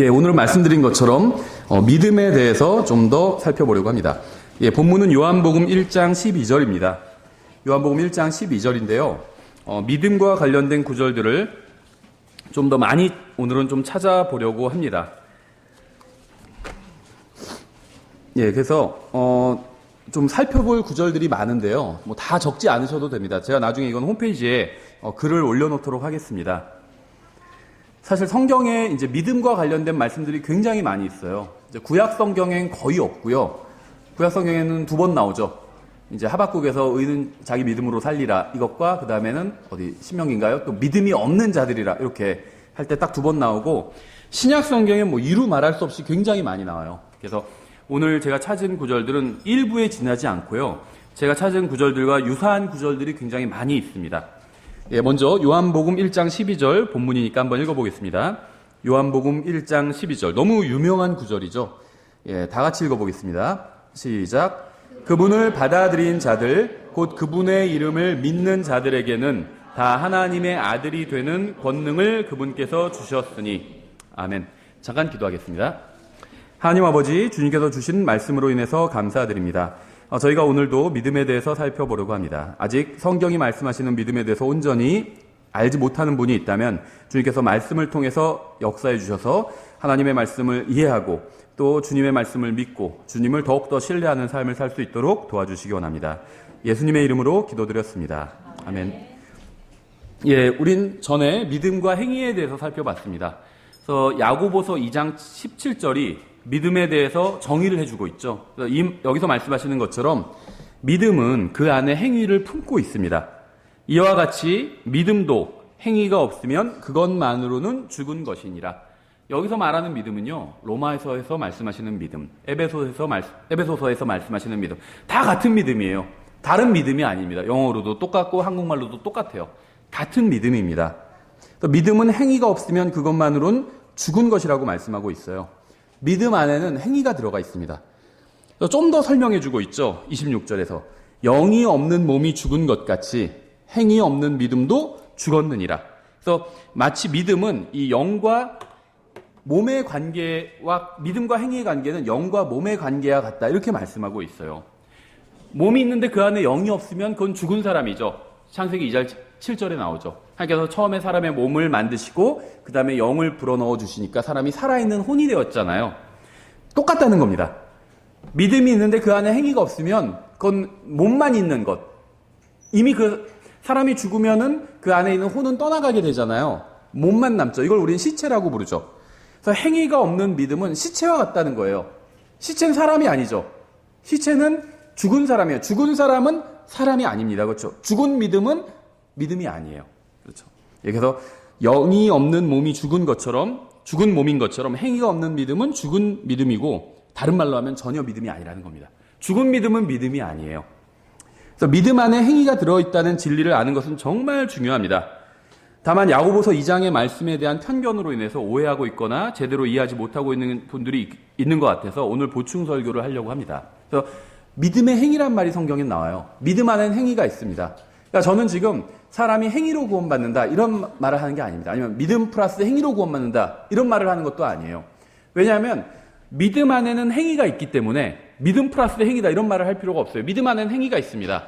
오늘 말씀드린 것처럼 믿음에 대해서 좀 더 살펴보려고 합니다. 본문은 요한복음 1장 12절입니다. 요한복음 1장 12절인데요. 믿음과 관련된 구절들을 좀 더 많이 오늘은 좀 찾아보려고 합니다. 그래서 좀 살펴볼 구절들이 많은데요. 다 적지 않으셔도 됩니다. 제가 나중에 이건 홈페이지에 글을 올려놓도록 하겠습니다. 사실 성경에 이제 믿음과 관련된 말씀들이 굉장히 많이 있어요. 이제 구약 성경엔 거의 없고요. 구약 성경에는 2번 나오죠. 이제 하박국에서 의는 자기 믿음으로 살리라 이것과 그 다음에는 신명기인가요? 또 믿음이 없는 자들이라 이렇게 할 때 딱 2번 나오고, 신약 성경에 이루 말할 수 없이 굉장히 많이 나와요. 그래서 오늘 제가 찾은 구절들은 일부에 지나지 않고요. 제가 찾은 구절들과 유사한 구절들이 굉장히 많이 있습니다. 먼저 요한복음 1장 12절 본문이니까 한번 읽어보겠습니다. 요한복음 1장 12절 너무 유명한 구절이죠. 다 같이 읽어보겠습니다. 시작. 그분을 받아들인 자들 곧 그분의 이름을 믿는 자들에게는 다 하나님의 아들이 되는 권능을 그분께서 주셨으니. 아멘. 잠깐 기도하겠습니다. 하나님 아버지, 주님께서 주신 말씀으로 인해서 감사드립니다. 저희가 오늘도 믿음에 대해서 살펴보려고 합니다. 아직 성경이 말씀하시는 믿음에 대해서 온전히 알지 못하는 분이 있다면 주님께서 말씀을 통해서 역사해 주셔서 하나님의 말씀을 이해하고 또 주님의 말씀을 믿고 주님을 더욱더 신뢰하는 삶을 살 수 있도록 도와주시기 원합니다. 예수님의 이름으로 기도드렸습니다. 아멘. 우린 전에 믿음과 행위에 대해서 살펴봤습니다. 그래서 야고보서 2장 17절이 믿음에 대해서 정의를 해주고 있죠. 여기서 말씀하시는 것처럼 믿음은 그 안에 행위를 품고 있습니다. 이와 같이 믿음도 행위가 없으면 그것만으로는 죽은 것이니라. 여기서 말하는 믿음은요, 로마서에서 말씀하시는 믿음, 에베소서에서 말씀하시는 믿음, 다 같은 믿음이에요. 다른 믿음이 아닙니다. 영어로도 똑같고 한국말로도 똑같아요. 같은 믿음입니다. 믿음은 행위가 없으면 그것만으로는 죽은 것이라고 말씀하고 있어요. 믿음 안에는 행위가 들어가 있습니다. 좀 더 설명해 주고 있죠. 26절에서 영이 없는 몸이 죽은 것 같이 행위 없는 믿음도 죽었느니라. 그래서 마치 믿음은 이 영과 몸의 관계와 믿음과 행위의 관계는 영과 몸의 관계와 같다, 이렇게 말씀하고 있어요. 몸이 있는데 그 안에 영이 없으면 그건 죽은 사람이죠. 창세기 2장 7절에 나오죠. 하나님께서 처음에 사람의 몸을 만드시고 그 다음에 영을 불어넣어 주시니까 사람이 살아있는 혼이 되었잖아요. 똑같다는 겁니다. 믿음이 있는데 그 안에 행위가 없으면 그건 몸만 있는 것. 이미 그 사람이 죽으면은 그 안에 있는 혼은 떠나가게 되잖아요. 몸만 남죠. 이걸 우리는 시체라고 부르죠. 그래서 행위가 없는 믿음은 시체와 같다는 거예요. 시체는 사람이 아니죠. 시체는 죽은 사람이에요. 죽은 사람은 사람이 아닙니다. 그렇죠? 죽은 믿음은 믿음이 아니에요. 그렇죠? 그래서 영이 없는 몸이 죽은 것처럼, 죽은 몸인 것처럼 행위가 없는 믿음은 죽은 믿음이고, 다른 말로 하면 전혀 믿음이 아니라는 겁니다. 죽은 믿음은 믿음이 아니에요. 그래서 믿음 안에 행위가 들어있다는 진리를 아는 것은 정말 중요합니다. 다만 야고보서 2장의 말씀에 대한 편견으로 인해서 오해하고 있거나 제대로 이해하지 못하고 있는 분들이 있는 것 같아서 오늘 보충 설교를 하려고 합니다. 그래서 믿음의 행위란 말이 성경에 나와요. 믿음 안에는 행위가 있습니다. 그러니까 저는 지금 사람이 행위로 구원받는다 이런 말을 하는 게 아닙니다. 아니면 믿음 플러스 행위로 구원받는다 이런 말을 하는 것도 아니에요. 왜냐하면 믿음 안에는 행위가 있기 때문에 믿음 플러스 행위다 이런 말을 할 필요가 없어요. 믿음 안에는 행위가 있습니다.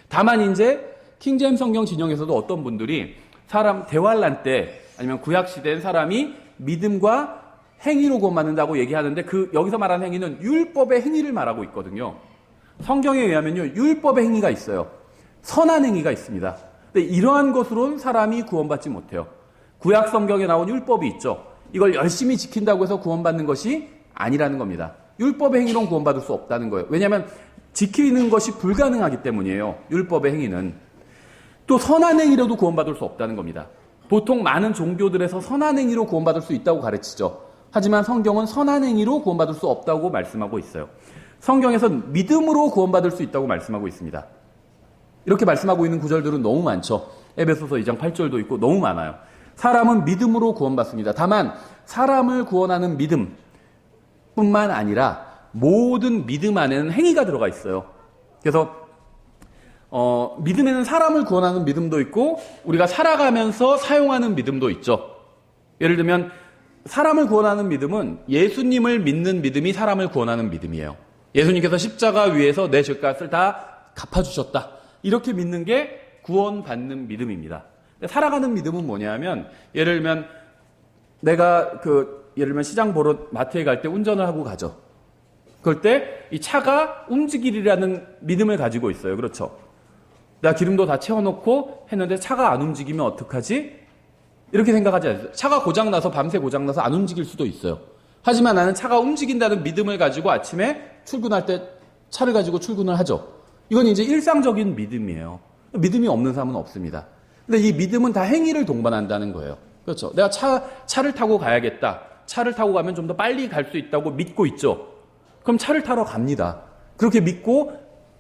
다만 이제 킹제임 성경 진영에서도 어떤 분들이 사람 대환란 때 아니면 구약 시대엔 사람이 믿음과 행위로 구원받는다고 얘기하는데 여기서 말하는 행위는 율법의 행위를 말하고 있거든요. 성경에 의하면요, 율법의 행위가 있어요. 선한 행위가 있습니다. 근데 이러한 것으로는 사람이 구원받지 못해요. 구약 성경에 나온 율법이 있죠. 이걸 열심히 지킨다고 해서 구원받는 것이 아니라는 겁니다. 율법의 행위로는 구원받을 수 없다는 거예요. 왜냐하면 지키는 것이 불가능하기 때문이에요. 율법의 행위는. 또 선한 행위로도 구원받을 수 없다는 겁니다. 보통 많은 종교들에서 선한 행위로 구원받을 수 있다고 가르치죠. 하지만 성경은 선한 행위로 구원받을 수 없다고 말씀하고 있어요. 성경에서는 믿음으로 구원받을 수 있다고 말씀하고 있습니다. 이렇게 말씀하고 있는 구절들은 너무 많죠. 에베소서 2장 8절도 있고 너무 많아요. 사람은 믿음으로 구원받습니다. 다만 사람을 구원하는 믿음뿐만 아니라 모든 믿음 안에는 행위가 들어가 있어요. 그래서 믿음에는 사람을 구원하는 믿음도 있고 우리가 살아가면서 사용하는 믿음도 있죠. 예를 들면 사람을 구원하는 믿음은 예수님을 믿는 믿음이 사람을 구원하는 믿음이에요. 예수님께서 십자가 위에서 내 죄값을 다 갚아주셨다. 이렇게 믿는 게 구원받는 믿음입니다. 살아가는 믿음은 뭐냐면, 예를 들면 내가 예를 들면 시장 보러 마트에 갈 때 운전을 하고 가죠. 그럴 때 이 차가 움직이리라는 믿음을 가지고 있어요. 그렇죠? 내가 기름도 다 채워놓고 했는데 차가 안 움직이면 어떡하지? 이렇게 생각하지 않아요. 차가 고장나서 밤새 고장나서 안 움직일 수도 있어요. 하지만 나는 차가 움직인다는 믿음을 가지고 아침에 출근할 때 차를 가지고 출근을 하죠. 이건 이제 일상적인 믿음이에요. 믿음이 없는 사람은 없습니다. 근데 이 믿음은 다 행위를 동반한다는 거예요. 그렇죠? 내가 차를 타고 가야겠다. 차를 타고 가면 좀 더 빨리 갈 수 있다고 믿고 있죠. 그럼 차를 타러 갑니다. 그렇게 믿고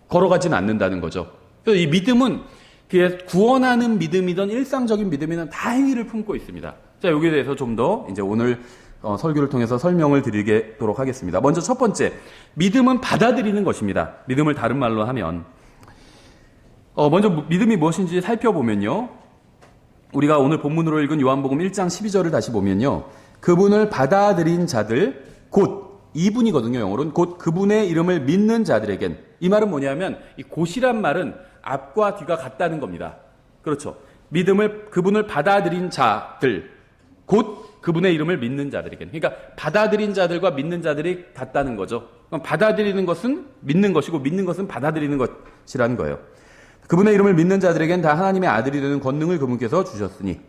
걸어가진 않는다는 거죠. 그래서 이 믿음은 그게 구원하는 믿음이든 일상적인 믿음이든 다 행위를 품고 있습니다. 자, 여기에 대해서 좀 더 이제 오늘 설교를 통해서 설명을 드리도록 하겠습니다. 먼저 첫 번째, 믿음은 받아들이는 것입니다. 믿음을 다른 말로 하면, 먼저 믿음이 무엇인지 살펴보면요. 우리가 오늘 본문으로 읽은 요한복음 1장 12절을 다시 보면요. 그분을 받아들인 자들, 곧 이분이거든요. 영어로는 곧 그분의 이름을 믿는 자들에겐. 이 말은 뭐냐면 이 곧이란 말은 앞과 뒤가 같다는 겁니다. 그렇죠. 그분을 받아들인 자들, 곧 그분의 이름을 믿는 자들에겐. 그러니까 받아들인 자들과 믿는 자들이 같다는 거죠. 그럼 받아들이는 것은 믿는 것이고 믿는 것은 받아들이는 것이라는 거예요. 그분의 이름을 믿는 자들에겐 다 하나님의 아들이 되는 권능을 그분께서 주셨으니.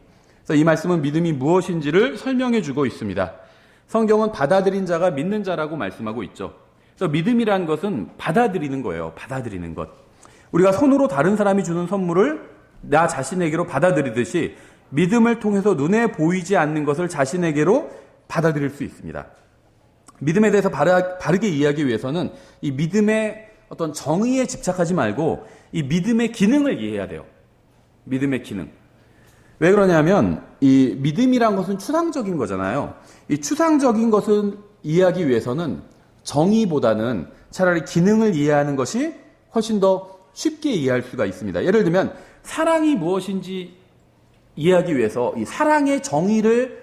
그래서 이 말씀은 믿음이 무엇인지를 설명해 주고 있습니다. 성경은 받아들인 자가 믿는 자라고 말씀하고 있죠. 그래서 믿음이라는 것은 받아들이는 거예요. 받아들이는 것. 우리가 손으로 다른 사람이 주는 선물을 나 자신에게로 받아들이듯이 믿음을 통해서 눈에 보이지 않는 것을 자신에게로 받아들일 수 있습니다. 믿음에 대해서 바르게 이해하기 위해서는 이 믿음의 어떤 정의에 집착하지 말고 이 믿음의 기능을 이해해야 돼요. 믿음의 기능. 왜 그러냐면 이 믿음이란 것은 추상적인 거잖아요. 이 추상적인 것을 이해하기 위해서는 정의보다는 차라리 기능을 이해하는 것이 훨씬 더 쉽게 이해할 수가 있습니다. 예를 들면 사랑이 무엇인지 이해하기 위해서 이 사랑의 정의를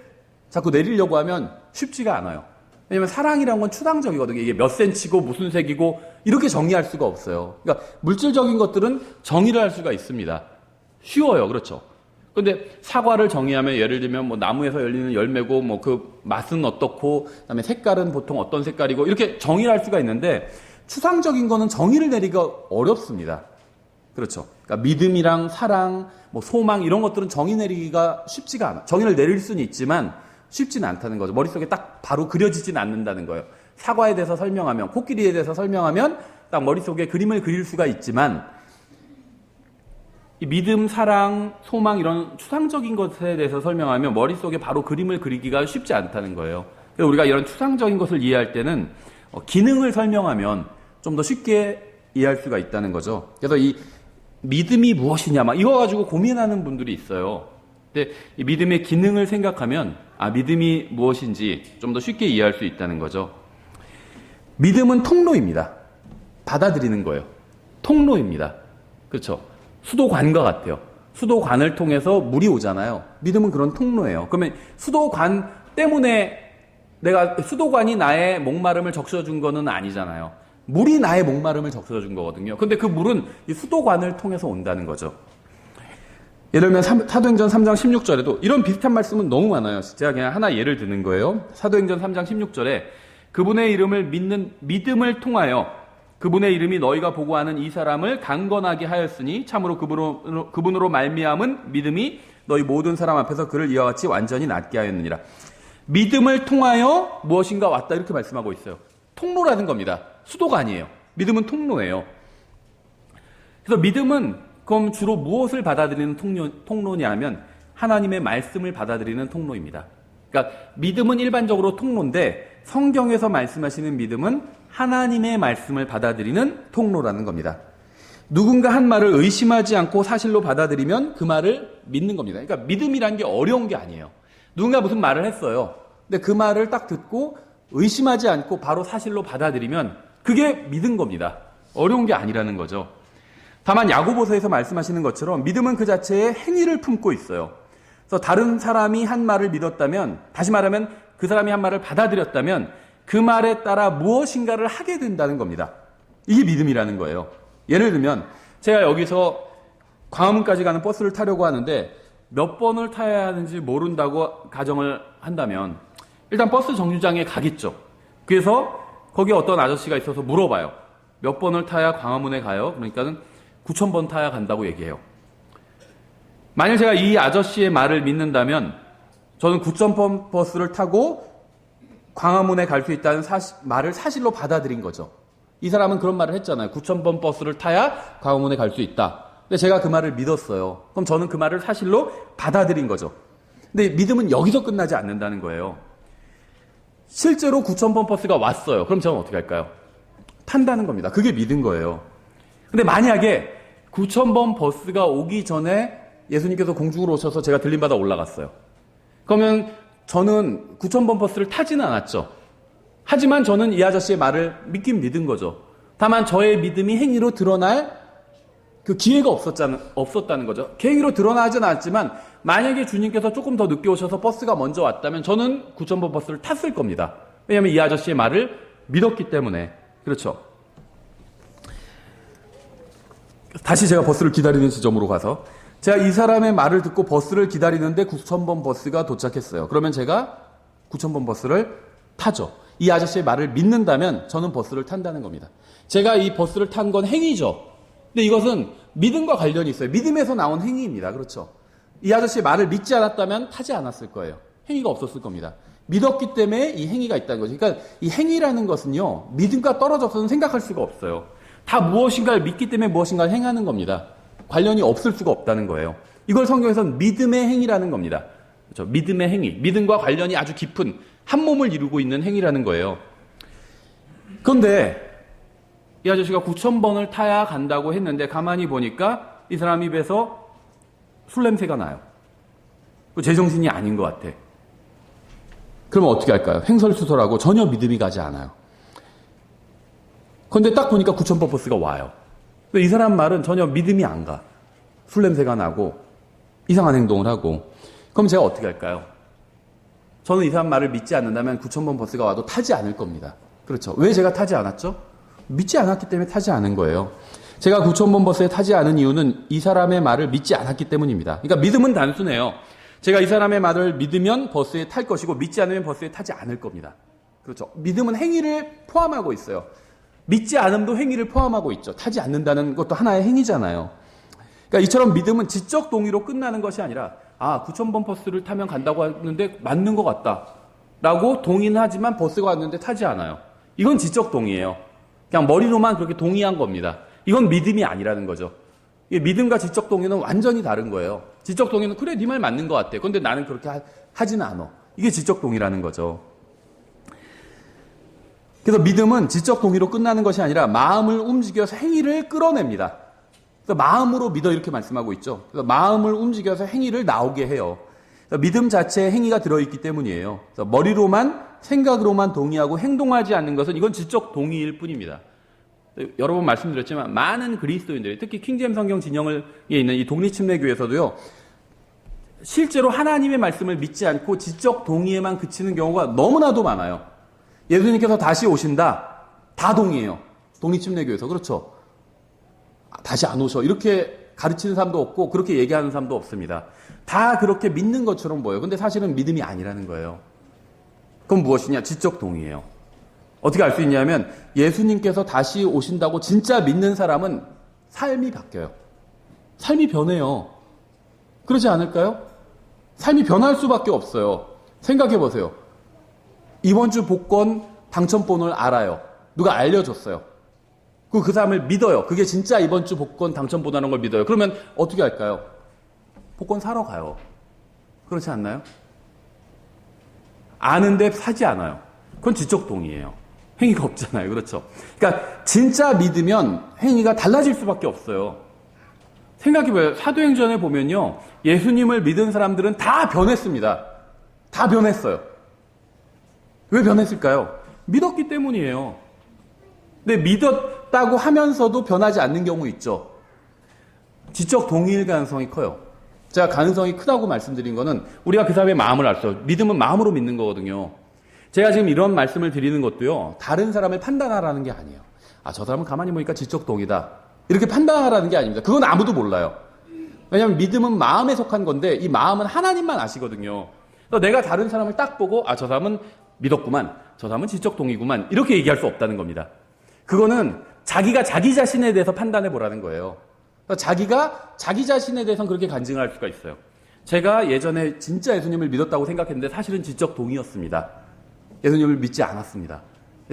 자꾸 내리려고 하면 쉽지가 않아요. 왜냐하면 사랑이란 건 추상적이거든요. 이게 몇 센치고 무슨 색이고 이렇게 정의할 수가 없어요. 그러니까 물질적인 것들은 정의를 할 수가 있습니다. 쉬워요. 그렇죠. 그런데 사과를 정의하면 예를 들면 뭐 나무에서 열리는 열매고 뭐 그 맛은 어떻고 그다음에 색깔은 보통 어떤 색깔이고 이렇게 정의를 할 수가 있는데 추상적인 거는 정의를 내리기가 어렵습니다. 그렇죠. 그러니까 믿음이랑 사랑, 뭐 소망 이런 것들은 정의 내리기가 쉽지가 않아. 정의를 내릴 수는 있지만 쉽지는 않다는 거죠. 머릿속에 딱 바로 그려지진 않는다는 거예요. 사과에 대해서 설명하면, 코끼리에 대해서 설명하면 딱 머릿속에 그림을 그릴 수가 있지만 이 믿음, 사랑, 소망 이런 추상적인 것에 대해서 설명하면 머릿속에 바로 그림을 그리기가 쉽지 않다는 거예요. 그래서 우리가 이런 추상적인 것을 이해할 때는 기능을 설명하면 좀 더 쉽게 이해할 수가 있다는 거죠. 그래서 이 믿음이 무엇이냐 막 이거 가지고 고민하는 분들이 있어요. 근데 이 믿음의 기능을 생각하면 믿음이 무엇인지 좀 더 쉽게 이해할 수 있다는 거죠. 믿음은 통로입니다. 받아들이는 거예요. 통로입니다. 그렇죠. 수도관과 같아요. 수도관을 통해서 물이 오잖아요. 믿음은 그런 통로예요. 그러면 수도관 때문에 수도관이 나의 목마름을 적셔준 거는 아니잖아요. 물이 나의 목마름을 적셔준 거거든요. 근데 그 물은 이 수도관을 통해서 온다는 거죠. 예를 들면 사도행전 3장 16절에도 이런 비슷한 말씀은 너무 많아요. 제가 그냥 하나 예를 드는 거예요. 사도행전 3장 16절에 그분의 이름을 믿는 믿음을 통하여 그분의 이름이 너희가 보고하는 이 사람을 강건하게 하였으니 참으로 그분으로 말미암은 믿음이 너희 모든 사람 앞에서 그를 이와 같이 완전히 낫게 하였느니라. 믿음을 통하여 무엇인가 왔다 이렇게 말씀하고 있어요. 통로라는 겁니다. 수도가 아니에요. 믿음은 통로예요. 그래서 믿음은 그럼 주로 무엇을 받아들이는 통로냐면 하나님의 말씀을 받아들이는 통로입니다. 그러니까 믿음은 일반적으로 통로인데 성경에서 말씀하시는 믿음은 하나님의 말씀을 받아들이는 통로라는 겁니다. 누군가 한 말을 의심하지 않고 사실로 받아들이면 그 말을 믿는 겁니다. 그러니까 믿음이라는 게 어려운 게 아니에요. 누군가 무슨 말을 했어요. 근데 그 말을 딱 듣고 의심하지 않고 바로 사실로 받아들이면 그게 믿은 겁니다. 어려운 게 아니라는 거죠. 다만 야고보서에서 말씀하시는 것처럼 믿음은 그 자체에 행위를 품고 있어요. 그래서 다른 사람이 한 말을 믿었다면 다시 말하면 그 사람이 한 말을 받아들였다면 그 말에 따라 무엇인가를 하게 된다는 겁니다. 이게 믿음이라는 거예요. 예를 들면 제가 여기서 광화문까지 가는 버스를 타려고 하는데 몇 번을 타야 하는지 모른다고 가정을 한다면 일단 버스 정류장에 가겠죠. 그래서 거기에 어떤 아저씨가 있어서 물어봐요. 몇 번을 타야 광화문에 가요? 그러니까는 9,000번 타야 간다고 얘기해요. 만약 제가 이 아저씨의 말을 믿는다면 저는 9,000번 버스를 타고 광화문에 갈 수 있다는 말을 사실로 받아들인 거죠. 이 사람은 그런 말을 했잖아요. 9,000번 버스를 타야 광화문에 갈 수 있다. 근데 제가 그 말을 믿었어요. 그럼 저는 그 말을 사실로 받아들인 거죠. 근데 믿음은 여기서 끝나지 않는다는 거예요. 실제로 9,000번 버스가 왔어요. 그럼 저는 어떻게 할까요? 탄다는 겁니다. 그게 믿은 거예요. 근데 만약에 9,000번 버스가 오기 전에 예수님께서 공중으로 오셔서 제가 들림받아 올라갔어요. 그러면 저는 9,000번 버스를 타지는 않았죠. 하지만 저는 이 아저씨의 말을 믿긴 믿은 거죠. 다만 저의 믿음이 행위로 드러날 그 기회가 없었다는 거죠. 행위로 드러나진 않았지만 만약에 주님께서 조금 더 늦게 오셔서 버스가 먼저 왔다면 저는 9,000번 버스를 탔을 겁니다. 왜냐하면 이 아저씨의 말을 믿었기 때문에. 그렇죠. 다시 제가 버스를 기다리는 지점으로 가서 제가 이 사람의 말을 듣고 버스를 기다리는데 9,000번 버스가 도착했어요. 그러면 제가 9,000번 버스를 타죠. 이 아저씨의 말을 믿는다면 저는 버스를 탄다는 겁니다. 제가 이 버스를 탄 건 행위죠. 근데 이것은 믿음과 관련이 있어요. 믿음에서 나온 행위입니다. 그렇죠. 이 아저씨의 말을 믿지 않았다면 타지 않았을 거예요. 행위가 없었을 겁니다. 믿었기 때문에 이 행위가 있다는 거죠. 그러니까 이 행위라는 것은요, 믿음과 떨어져서는 생각할 수가 없어요. 다 무엇인가를 믿기 때문에 무엇인가를 행하는 겁니다. 관련이 없을 수가 없다는 거예요. 이걸 성경에서는 믿음의 행위라는 겁니다. 그렇죠? 믿음의 행위. 믿음과 관련이 아주 깊은 한 몸을 이루고 있는 행위라는 거예요. 그런데 이 아저씨가 9,000번을 타야 간다고 했는데 가만히 보니까 이 사람 입에서 술 냄새가 나요. 제정신이 아닌 것 같아. 그러면 어떻게 할까요? 횡설수설하고 전혀 믿음이 가지 않아요. 그런데 딱 보니까 9,000번 버스가 와요. 이 사람 말은 전혀 믿음이 안 가. 술 냄새가 나고 이상한 행동을 하고. 그럼 제가 어떻게 할까요? 저는 이 사람 말을 믿지 않는다면 9,000번 버스가 와도 타지 않을 겁니다. 그렇죠. 왜 제가 타지 않았죠? 믿지 않았기 때문에 타지 않은 거예요. 제가 9,000번 버스에 타지 않은 이유는 이 사람의 말을 믿지 않았기 때문입니다. 그러니까 믿음은 단순해요. 제가 이 사람의 말을 믿으면 버스에 탈 것이고 믿지 않으면 버스에 타지 않을 겁니다. 그렇죠. 믿음은 행위를 포함하고 있어요. 믿지 않음도 행위를 포함하고 있죠. 타지 않는다는 것도 하나의 행위잖아요. 그러니까 이처럼 믿음은 지적 동의로 끝나는 것이 아니라 9,000번 버스를 타면 간다고 하는데 맞는 것 같다 라고 동의는 하지만 버스가 왔는데 타지 않아요. 이건 지적 동의예요. 그냥 머리로만 그렇게 동의한 겁니다. 이건 믿음이 아니라는 거죠. 믿음과 지적 동의는 완전히 다른 거예요. 지적 동의는 그래 네 말 맞는 것 같아. 그런데 나는 그렇게 하지는 않아. 이게 지적 동의라는 거죠. 그래서 믿음은 지적 동의로 끝나는 것이 아니라 마음을 움직여서 행위를 끌어냅니다. 그래서 마음으로 믿어 이렇게 말씀하고 있죠. 그래서 마음을 움직여서 행위를 나오게 해요. 믿음 자체에 행위가 들어있기 때문이에요. 그래서 머리로만 생각으로만 동의하고 행동하지 않는 것은 이건 지적 동의일 뿐입니다. 여러 번 말씀드렸지만 많은 그리스도인들이 특히 킹제임 성경 진영에 있는 이 독립침례교에서도요. 실제로 하나님의 말씀을 믿지 않고 지적 동의에만 그치는 경우가 너무나도 많아요. 예수님께서 다시 오신다. 다 동의해요. 독립침례교에서. 그렇죠. 다시 안 오셔. 이렇게 가르치는 사람도 없고 그렇게 얘기하는 사람도 없습니다. 다 그렇게 믿는 것처럼 보여요. 근데 사실은 믿음이 아니라는 거예요. 그건 무엇이냐? 지적 동의예요. 어떻게 알 수 있냐면 예수님께서 다시 오신다고 진짜 믿는 사람은 삶이 바뀌어요. 삶이 변해요. 그러지 않을까요? 삶이 변할 수밖에 없어요. 생각해 보세요. 이번 주 복권 당첨번호를 알아요. 누가 알려줬어요. 그 사람을 믿어요. 그게 진짜 이번 주 복권 당첨번호라는 걸 믿어요. 그러면 어떻게 할까요? 복권 사러 가요. 그렇지 않나요? 아는데 사지 않아요. 그건 지적 동의예요. 행위가 없잖아요. 그렇죠? 그러니까 진짜 믿으면 행위가 달라질 수밖에 없어요. 생각해봐요. 사도행전에 보면요. 예수님을 믿은 사람들은 다 변했습니다. 다 변했어요. 왜 변했을까요? 믿었기 때문이에요. 근데 믿었다고 하면서도 변하지 않는 경우 있죠. 지적 동의일 가능성이 커요. 제가 가능성이 크다고 말씀드린 거는 우리가 그 사람의 마음을 알 수 없어요. 믿음은 마음으로 믿는 거거든요. 제가 지금 이런 말씀을 드리는 것도요, 다른 사람을 판단하라는 게 아니에요. 아, 저 사람은 가만히 보니까 지적동이다. 이렇게 판단하라는 게 아닙니다. 그건 아무도 몰라요. 왜냐하면 믿음은 마음에 속한 건데 이 마음은 하나님만 아시거든요. 그래서 내가 다른 사람을 딱 보고 아, 저 사람은 믿었구만. 저 사람은 지적동이구만. 이렇게 얘기할 수 없다는 겁니다. 그거는 자기가 자기 자신에 대해서 판단해 보라는 거예요. 그러니까 자기가 자기 자신에 대해서는 그렇게 간증할 수가 있어요. 제가 예전에 진짜 예수님을 믿었다고 생각했는데 사실은 지적동이었습니다. 예수님을 믿지 않았습니다.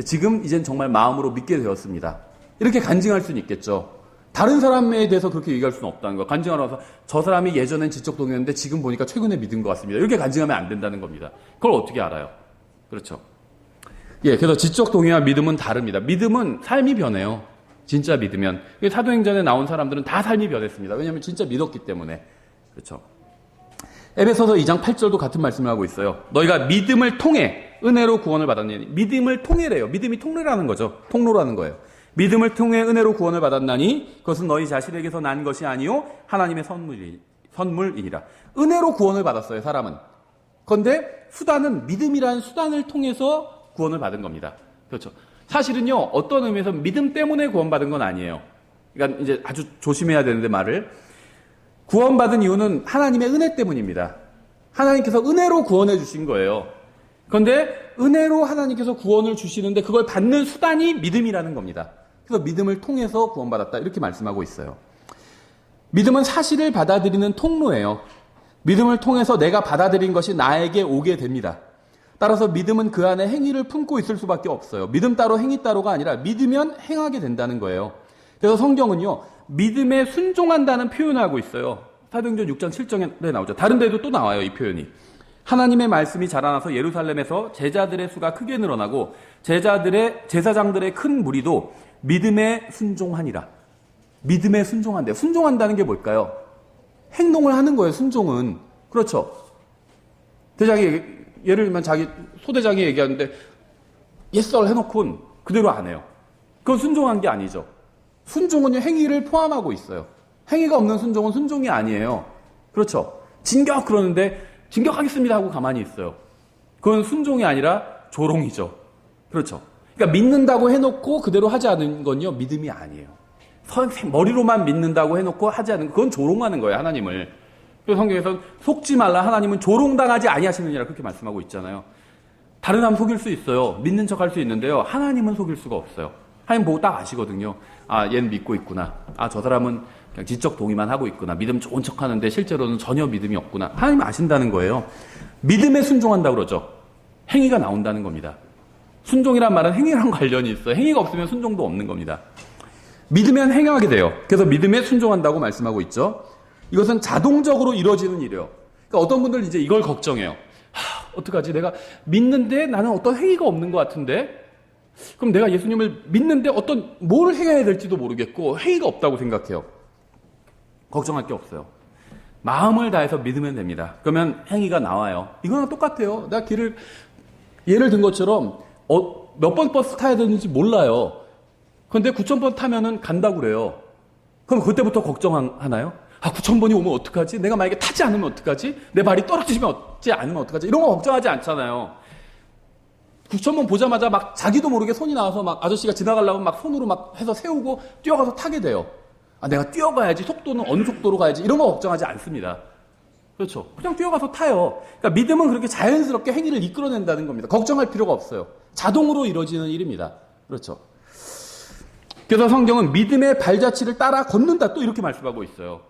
지금 이젠 정말 마음으로 믿게 되었습니다. 이렇게 간증할 수는 있겠죠. 다른 사람에 대해서 그렇게 얘기할 수는 없다는 거. 간증하러 와서 저 사람이 예전엔 지적동이었는데 지금 보니까 최근에 믿은 것 같습니다. 이렇게 간증하면 안 된다는 겁니다. 그걸 어떻게 알아요? 그렇죠. 예, 그래서 지적동의와 믿음은 다릅니다. 믿음은 삶이 변해요. 진짜 믿으면. 사도행전에 나온 사람들은 다 삶이 변했습니다. 왜냐하면 진짜 믿었기 때문에. 그렇죠. 에베소서 2장 8절도 같은 말씀을 하고 있어요. 너희가 믿음을 통해 은혜로 구원을 받았느니. 믿음을 통해래요. 믿음이 통로라는 거죠. 통로라는 거예요. 믿음을 통해 은혜로 구원을 받았나니 그것은 너희 자신에게서 난 것이 아니요 하나님의 선물이니라. 은혜로 구원을 받았어요, 사람은. 그런데 수단은 믿음이라는 수단을 통해서 구원을 받은 겁니다. 그렇죠. 사실은요, 어떤 의미에서 믿음 때문에 구원받은 건 아니에요. 그러니까 이제 아주 조심해야 되는데 말을. 구원받은 이유는 하나님의 은혜 때문입니다. 하나님께서 은혜로 구원해 주신 거예요. 그런데 은혜로 하나님께서 구원을 주시는데 그걸 받는 수단이 믿음이라는 겁니다. 그래서 믿음을 통해서 구원받았다. 이렇게 말씀하고 있어요. 믿음은 사실을 받아들이는 통로예요. 믿음을 통해서 내가 받아들인 것이 나에게 오게 됩니다. 따라서 믿음은 그 안에 행위를 품고 있을 수밖에 없어요. 믿음 따로 행위 따로가 아니라 믿으면 행하게 된다는 거예요. 그래서 성경은요, 믿음에 순종한다는 표현을 하고 있어요. 사도행전 6장 7절에 나오죠. 다른 데도 또 나와요, 이 표현이. 하나님의 말씀이 자라나서 예루살렘에서 제자들의 수가 크게 늘어나고 제사장들의 큰 무리도 믿음에 순종하니라. 믿음에 순종한대요. 순종한다는 게 뭘까요? 행동을 하는 거예요, 순종은. 그렇죠. 대장이, 예를 들면 자기 소대장이 얘기하는데 yes sir 해놓고는 그대로 안 해요. 그건 순종한 게 아니죠. 순종은 행위를 포함하고 있어요. 행위가 없는 순종은 순종이 아니에요. 그렇죠. 진격 그러는데 진격하겠습니다 하고 가만히 있어요. 그건 순종이 아니라 조롱이죠. 그렇죠. 그러니까 믿는다고 해놓고 그대로 하지 않은 건요, 믿음이 아니에요. 머리로만 믿는다고 해놓고 하지 않은 그건 조롱하는 거예요, 하나님을. 그래서 성경에서 속지 말라, 하나님은 조롱당하지 아니하시느니라 그렇게 말씀하고 있잖아요. 다른 사람 속일 수 있어요. 믿는 척 할 수 있는데요. 하나님은 속일 수가 없어요. 하나님 보고 딱 아시거든요. 아, 얘는 믿고 있구나. 아, 저 사람은 그냥 지적 동의만 하고 있구나. 믿음 좋은 척 하는데 실제로는 전혀 믿음이 없구나. 하나님 아신다는 거예요. 믿음에 순종한다고 그러죠. 행위가 나온다는 겁니다. 순종이란 말은 행위랑 관련이 있어요. 행위가 없으면 순종도 없는 겁니다. 믿으면 행하게 돼요. 그래서 믿음에 순종한다고 말씀하고 있죠. 이것은 자동적으로 이루어지는 일이에요. 그러니까 어떤 분들 이제 이걸 걱정해요. 어떡하지? 내가 믿는데 나는 어떤 행위가 없는 것 같은데? 그럼 내가 예수님을 믿는데 뭘 해야 될지도 모르겠고 행위가 없다고 생각해요. 걱정할 게 없어요. 마음을 다해서 믿으면 됩니다. 그러면 행위가 나와요. 이거랑 똑같아요. 내가 예를 든 것처럼 몇 번 버스 타야 되는지 몰라요. 그런데 9,000번 타면은 간다고 그래요. 그럼 그때부터 걱정하나요? 아, 9,000번이 오면 어떡하지? 내가 만약에 타지 않으면 어떡하지? 내 발이 떨어지지 않으면 어떡하지? 이런 거 걱정하지 않잖아요. 9,000번 보자마자 막 자기도 모르게 손이 나와서 막 아저씨가 지나가려면 막 손으로 막 해서 세우고 뛰어가서 타게 돼요. 아, 내가 뛰어가야지. 속도는 어느 속도로 가야지. 이런 거 걱정하지 않습니다. 그렇죠. 그냥 뛰어가서 타요. 그러니까 믿음은 그렇게 자연스럽게 행위를 이끌어낸다는 겁니다. 걱정할 필요가 없어요. 자동으로 이루어지는 일입니다. 그렇죠. 그래서 성경은 믿음의 발자취를 따라 걷는다 또 이렇게 말씀하고 있어요.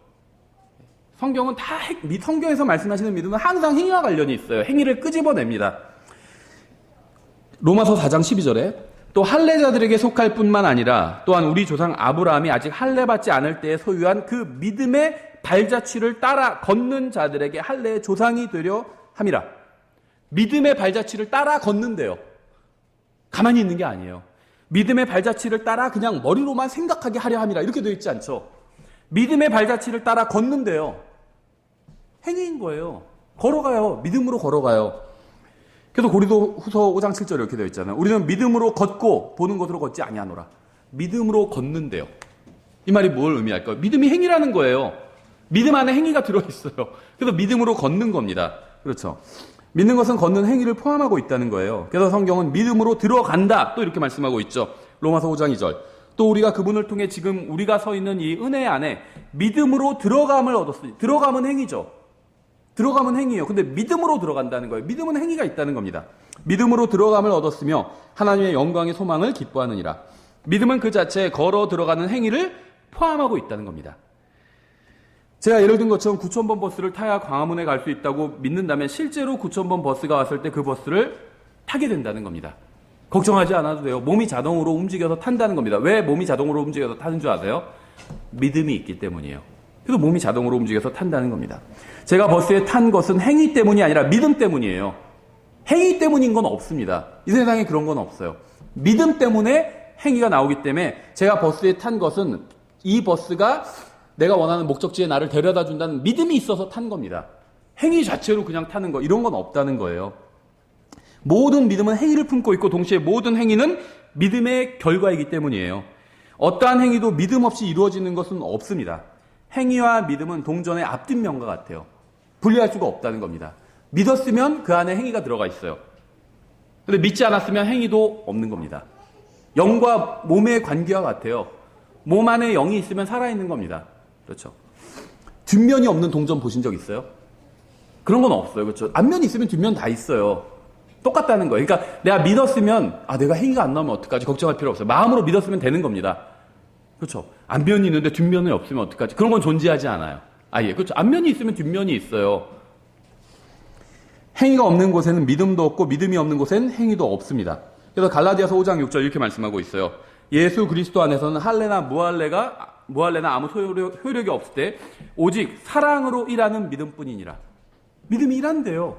성경은 성경에서 말씀하시는 믿음은 항상 행위와 관련이 있어요. 행위를 끄집어냅니다. 로마서 4장 12절에 또 할례자들에게 속할 뿐만 아니라 또한 우리 조상 아브라함이 아직 할례받지 않을 때에 소유한 그 믿음의 발자취를 따라 걷는 자들에게 할례의 조상이 되려 함이라. 믿음의 발자취를 따라 걷는데요. 가만히 있는 게 아니에요. 믿음의 발자취를 따라 그냥 머리로만 생각하게 하려 함이라 이렇게 되어 있지 않죠. 믿음의 발자취를 따라 걷는데요. 행위인 거예요. 걸어가요. 믿음으로 걸어가요. 그래서 고린도후서 5장 7절 이렇게 되어 있잖아요. 우리는 믿음으로 걷고 보는 것으로 걷지 아니하노라. 믿음으로 걷는데요. 이 말이 뭘 의미할까요? 믿음이 행위라는 거예요. 믿음 안에 행위가 들어있어요. 그래서 믿음으로 걷는 겁니다. 그렇죠. 믿는 것은 걷는 행위를 포함하고 있다는 거예요. 그래서 성경은 믿음으로 들어간다 또 이렇게 말씀하고 있죠. 로마서 5장 2절. 또 우리가 그분을 통해 지금 우리가 서 있는 이 은혜 안에 믿음으로 들어감을 얻었으니, 들어감은 행위죠. 들어감은 행위예요. 근데 믿음으로 들어간다는 거예요. 믿음은 행위가 있다는 겁니다. 믿음으로 들어감을 얻었으며 하나님의 영광의 소망을 기뻐하느니라. 믿음은 그 자체에 걸어 들어가는 행위를 포함하고 있다는 겁니다. 제가 예를 든 것처럼 9,000번 버스를 타야 광화문에 갈 수 있다고 믿는다면 실제로 9,000번 버스가 왔을 때 그 버스를 타게 된다는 겁니다. 걱정하지 않아도 돼요. 몸이 자동으로 움직여서 탄다는 겁니다. 왜 몸이 자동으로 움직여서 타는 줄 아세요? 믿음이 있기 때문이에요. 그래서 몸이 자동으로 움직여서 탄다는 겁니다. 제가 버스에 탄 것은 행위 때문이 아니라 믿음 때문이에요. 행위 때문인 건 없습니다. 이 세상에 그런 건 없어요. 믿음 때문에 행위가 나오기 때문에 제가 버스에 탄 것은 이 버스가 내가 원하는 목적지에 나를 데려다 준다는 믿음이 있어서 탄 겁니다. 행위 자체로 그냥 타는 거 이런 건 없다는 거예요. 모든 믿음은 행위를 품고 있고 동시에 모든 행위는 믿음의 결과이기 때문이에요. 어떠한 행위도 믿음 없이 이루어지는 것은 없습니다. 행위와 믿음은 동전의 앞뒷 면과 같아요. 분리할 수가 없다는 겁니다. 믿었으면 그 안에 행위가 들어가 있어요. 근데 믿지 않았으면 행위도 없는 겁니다. 영과 몸의 관계와 같아요. 몸 안에 영이 있으면 살아있는 겁니다. 그렇죠. 뒷면이 없는 동전 보신 적 있어요? 그런 건 없어요. 그렇죠. 앞면이 있으면 뒷면 다 있어요. 똑같다는 거예요. 그러니까 내가 믿었으면 내가 행위가 안 나오면 어떡하지? 걱정할 필요 없어요. 마음으로 믿었으면 되는 겁니다. 그렇죠. 앞면이 있는데 뒷면이 없으면 어떡하지? 그런 건 존재하지 않아요. 그렇죠. 앞면이 있으면 뒷면이 있어요. 행위가 없는 곳에는 믿음도 없고 믿음이 없는 곳에는 행위도 없습니다. 그래서 갈라디아서 5장 6절 이렇게 말씀하고 있어요. 예수 그리스도 안에서는 할례나 무할례나 아무 효력이 없을 때 오직 사랑으로 일하는 믿음뿐이니라. 믿음이 일한대요.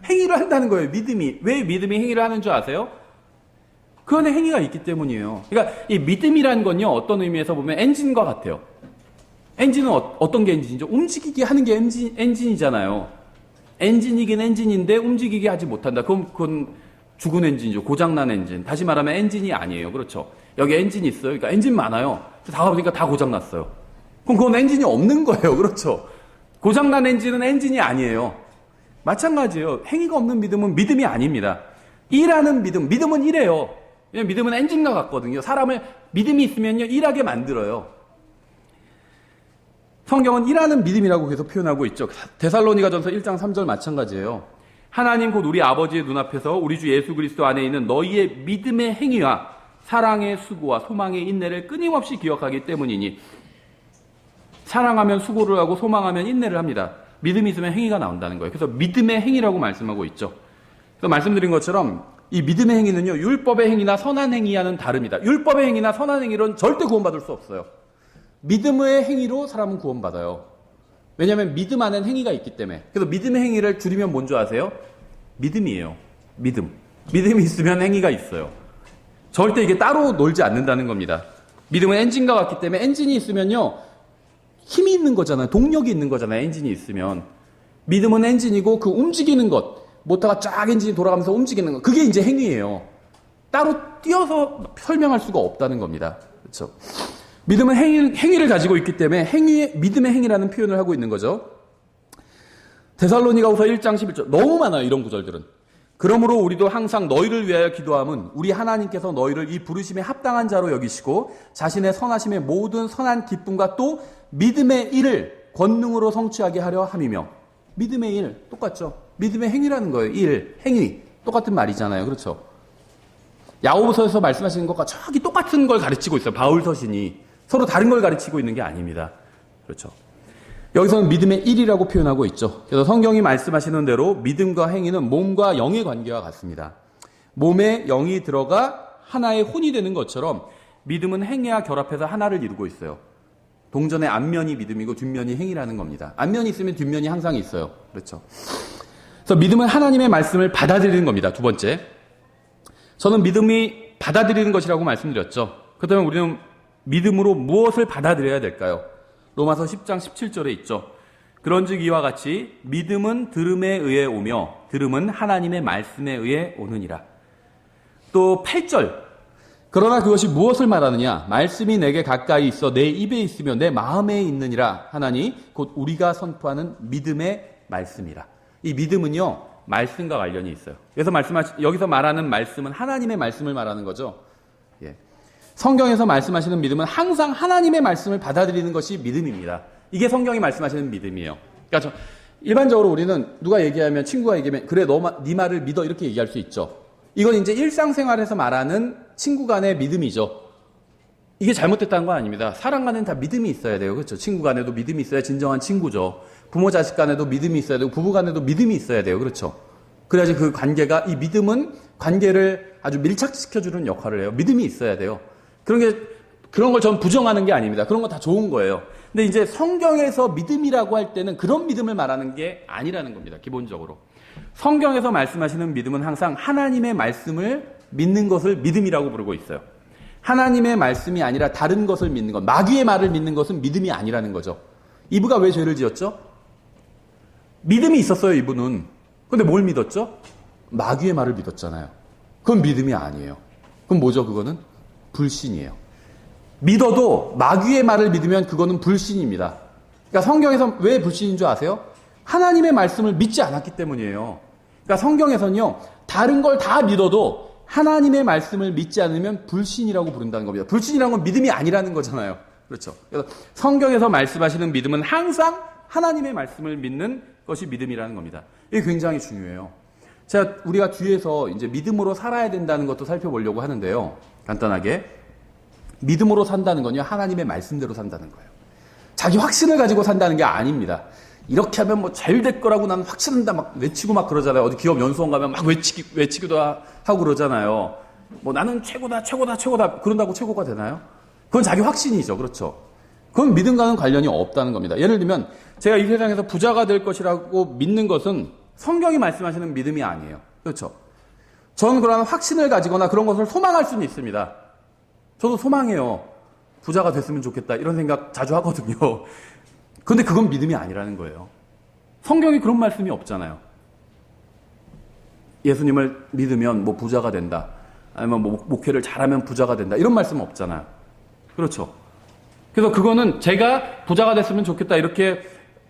행위를 한다는 거예요. 믿음이. 왜 믿음이 행위를 하는 줄 아세요? 그 안에 행위가 있기 때문이에요. 그러니까 이 믿음이라는 건요, 어떤 의미에서 보면 엔진과 같아요. 엔진은 어떤 게 엔진이죠? 움직이게 하는 게 엔진이잖아요. 엔진이긴 엔진인데 움직이게 하지 못한다. 그건 죽은 엔진이죠. 고장난 엔진. 다시 말하면 엔진이 아니에요. 그렇죠. 여기 엔진이 있어요. 그러니까 엔진 많아요. 다 가보니까 다 고장났어요. 그럼 그건 엔진이 없는 거예요. 그렇죠. 고장난 엔진은 엔진이 아니에요. 마찬가지예요. 행위가 없는 믿음은 믿음이 아닙니다. 일하는 믿음은 일해요. 왜냐면 믿음은 엔진과 같거든요. 사람을 믿음이 있으면요, 일하게 만들어요. 성경은 일하는 믿음이라고 계속 표현하고 있죠. 데살로니가전서 1장 3절 마찬가지예요. 하나님 곧 우리 아버지의 눈앞에서 우리 주 예수 그리스도 안에 있는 너희의 믿음의 행위와 사랑의 수고와 소망의 인내를 끊임없이 기억하기 때문이니. 사랑하면 수고를 하고 소망하면 인내를 합니다. 믿음이 있으면 행위가 나온다는 거예요. 그래서 믿음의 행위라고 말씀하고 있죠. 그래서 말씀드린 것처럼 이 믿음의 행위는요, 율법의 행위나 선한 행위와는 다릅니다. 율법의 행위나 선한 행위로는 절대 구원받을 수 없어요. 믿음의 행위로 사람은 구원받아요. 왜냐하면 믿음 안엔 행위가 있기 때문에. 그래서 믿음의 행위를 줄이면 뭔지 아세요? 믿음이에요. 믿음. 믿음이 있으면 행위가 있어요. 절대 이게 따로 놀지 않는다는 겁니다. 믿음은 엔진과 같기 때문에 엔진이 있으면요, 힘이 있는 거잖아요. 동력이 있는 거잖아요. 엔진이 있으면. 믿음은 엔진이고 그 움직이는 것, 모터가 쫙 엔진이 돌아가면서 움직이는 것, 그게 이제 행위예요. 따로 띄어서 설명할 수가 없다는 겁니다. 그렇죠? 믿음은 행위를 가지고 있기 때문에 믿음의 행위라는 표현을 하고 있는 거죠. 데살로니가후서 1장 11절 너무 많아요. 이런 구절들은. 그러므로 우리도 항상 너희를 위하여 기도함은 우리 하나님께서 너희를 이 부르심에 합당한 자로 여기시고 자신의 선하심의 모든 선한 기쁨과 또 믿음의 일을 권능으로 성취하게 하려 함이며. 믿음의 일 똑같죠. 믿음의 행위라는 거예요. 행위 똑같은 말이잖아요. 그렇죠. 야고보서에서 말씀하시는 것과 저기 똑같은 걸 가르치고 있어요. 바울 서신이. 서로 다른 걸 가르치고 있는 게 아닙니다. 그렇죠. 여기서는 믿음의 일이라고 표현하고 있죠. 그래서 성경이 말씀하시는 대로 믿음과 행위는 몸과 영의 관계와 같습니다. 몸에 영이 들어가 하나의 혼이 되는 것처럼 믿음은 행위와 결합해서 하나를 이루고 있어요. 동전의 앞면이 믿음이고 뒷면이 행위라는 겁니다. 앞면이 있으면 뒷면이 항상 있어요. 그렇죠. 그래서 믿음은 하나님의 말씀을 받아들이는 겁니다. 두 번째. 저는 믿음이 받아들이는 것이라고 말씀드렸죠. 그렇다면 우리는 믿음으로 무엇을 받아들여야 될까요? 로마서 10장 17절에 있죠. 그런즉 이와 같이 믿음은 들음에 의해 오며 들음은 하나님의 말씀에 의해 오느니라. 또 8절. 그러나 그것이 무엇을 말하느냐? 말씀이 내게 가까이 있어 내 입에 있으며 내 마음에 있느니라 하나니 곧 우리가 선포하는 믿음의 말씀이라. 이 믿음은요, 말씀과 관련이 있어요. 여기서 말하는 말씀은 하나님의 말씀을 말하는 거죠. 예. 성경에서 말씀하시는 믿음은 항상 하나님의 말씀을 받아들이는 것이 믿음입니다. 이게 성경이 말씀하시는 믿음이에요. 그러니까 일반적으로 우리는 누가 얘기하면, 친구가 얘기하면 그래 네 말을 믿어 이렇게 얘기할 수 있죠. 이건 이제 일상생활에서 말하는 친구 간의 믿음이죠. 이게 잘못됐다는 건 아닙니다. 사람 간에는 다 믿음이 있어야 돼요. 그렇죠? 친구 간에도 믿음이 있어야 진정한 친구죠. 부모 자식 간에도 믿음이 있어야 되고 부부 간에도 믿음이 있어야 돼요. 그렇죠? 그래야지 그 관계가, 이 믿음은 관계를 아주 밀착시켜주는 역할을 해요. 믿음이 있어야 돼요. 그런 걸 전 부정하는 게 아닙니다. 그런 거 다 좋은 거예요. 근데 이제 성경에서 믿음이라고 할 때는 그런 믿음을 말하는 게 아니라는 겁니다. 기본적으로. 성경에서 말씀하시는 믿음은 항상 하나님의 말씀을 믿는 것을 믿음이라고 부르고 있어요. 하나님의 말씀이 아니라 다른 것을 믿는 것, 마귀의 말을 믿는 것은 믿음이 아니라는 거죠. 이브가 왜 죄를 지었죠? 믿음이 있었어요, 이브는. 근데 뭘 믿었죠? 마귀의 말을 믿었잖아요. 그건 믿음이 아니에요. 그럼 뭐죠, 그거는? 불신이에요. 믿어도 마귀의 말을 믿으면 그거는 불신입니다. 그러니까 성경에서 왜 불신인 줄 아세요? 하나님의 말씀을 믿지 않았기 때문이에요. 그러니까 성경에서는요, 다른 걸 다 믿어도 하나님의 말씀을 믿지 않으면 불신이라고 부른다는 겁니다. 불신이라는 건 믿음이 아니라는 거잖아요. 그렇죠. 그래서 성경에서 말씀하시는 믿음은 항상 하나님의 말씀을 믿는 것이 믿음이라는 겁니다. 이게 굉장히 중요해요. 우리가 뒤에서 이제 믿음으로 살아야 된다는 것도 살펴보려고 하는데요. 간단하게. 믿음으로 산다는 건요, 하나님의 말씀대로 산다는 거예요. 자기 확신을 가지고 산다는 게 아닙니다. 이렇게 하면 뭐 잘 될 거라고 나는 확신한다 막 외치고 막 그러잖아요. 어디 기업 연수원 가면 막 외치기도 하고 그러잖아요. 뭐 나는 최고다 그런다고 최고가 되나요? 그건 자기 확신이죠. 그렇죠. 그건 믿음과는 관련이 없다는 겁니다. 예를 들면 제가 이 세상에서 부자가 될 것이라고 믿는 것은 성경이 말씀하시는 믿음이 아니에요. 그렇죠. 저는 그러한 확신을 가지거나 그런 것을 소망할 수는 있습니다. 저도 소망해요. 부자가 됐으면 좋겠다 이런 생각 자주 하거든요. 그런데 그건 믿음이 아니라는 거예요. 성경에 그런 말씀이 없잖아요. 예수님을 믿으면 뭐 부자가 된다. 아니면 뭐 목회를 잘하면 부자가 된다. 이런 말씀은 없잖아요. 그렇죠. 그래서 그거는 제가 부자가 됐으면 좋겠다 이렇게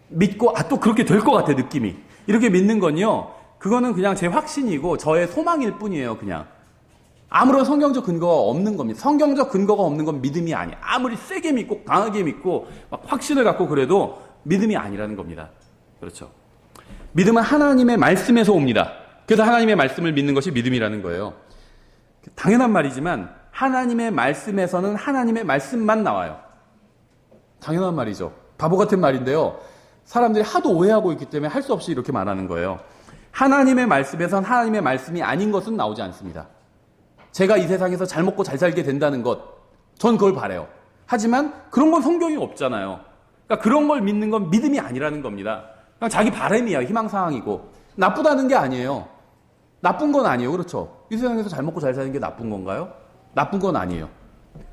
믿고 또 그렇게 될 것 같아 느낌이. 이렇게 믿는 건요. 그거는 그냥 제 확신이고 저의 소망일 뿐이에요. 그냥. 아무런 성경적 근거가 없는 겁니다. 성경적 근거가 없는 건 믿음이 아니에요. 아무리 세게 믿고 강하게 믿고 막 확신을 갖고 그래도 믿음이 아니라는 겁니다. 그렇죠. 믿음은 하나님의 말씀에서 옵니다. 그래서 하나님의 말씀을 믿는 것이 믿음이라는 거예요. 당연한 말이지만 하나님의 말씀에서는 하나님의 말씀만 나와요. 당연한 말이죠. 바보 같은 말인데요. 사람들이 하도 오해하고 있기 때문에 할 수 없이 이렇게 말하는 거예요. 하나님의 말씀에선 하나님의 말씀이 아닌 것은 나오지 않습니다. 제가 이 세상에서 잘 먹고 잘 살게 된다는 것, 전 그걸 바라요. 하지만 그런 건 성경이 없잖아요. 그러니까 그런 걸 믿는 건 믿음이 아니라는 겁니다. 그냥 자기 바람이야, 희망사항이고. 나쁘다는 게 아니에요. 나쁜 건 아니에요. 그렇죠? 이 세상에서 잘 먹고 잘 사는 게 나쁜 건가요? 나쁜 건 아니에요.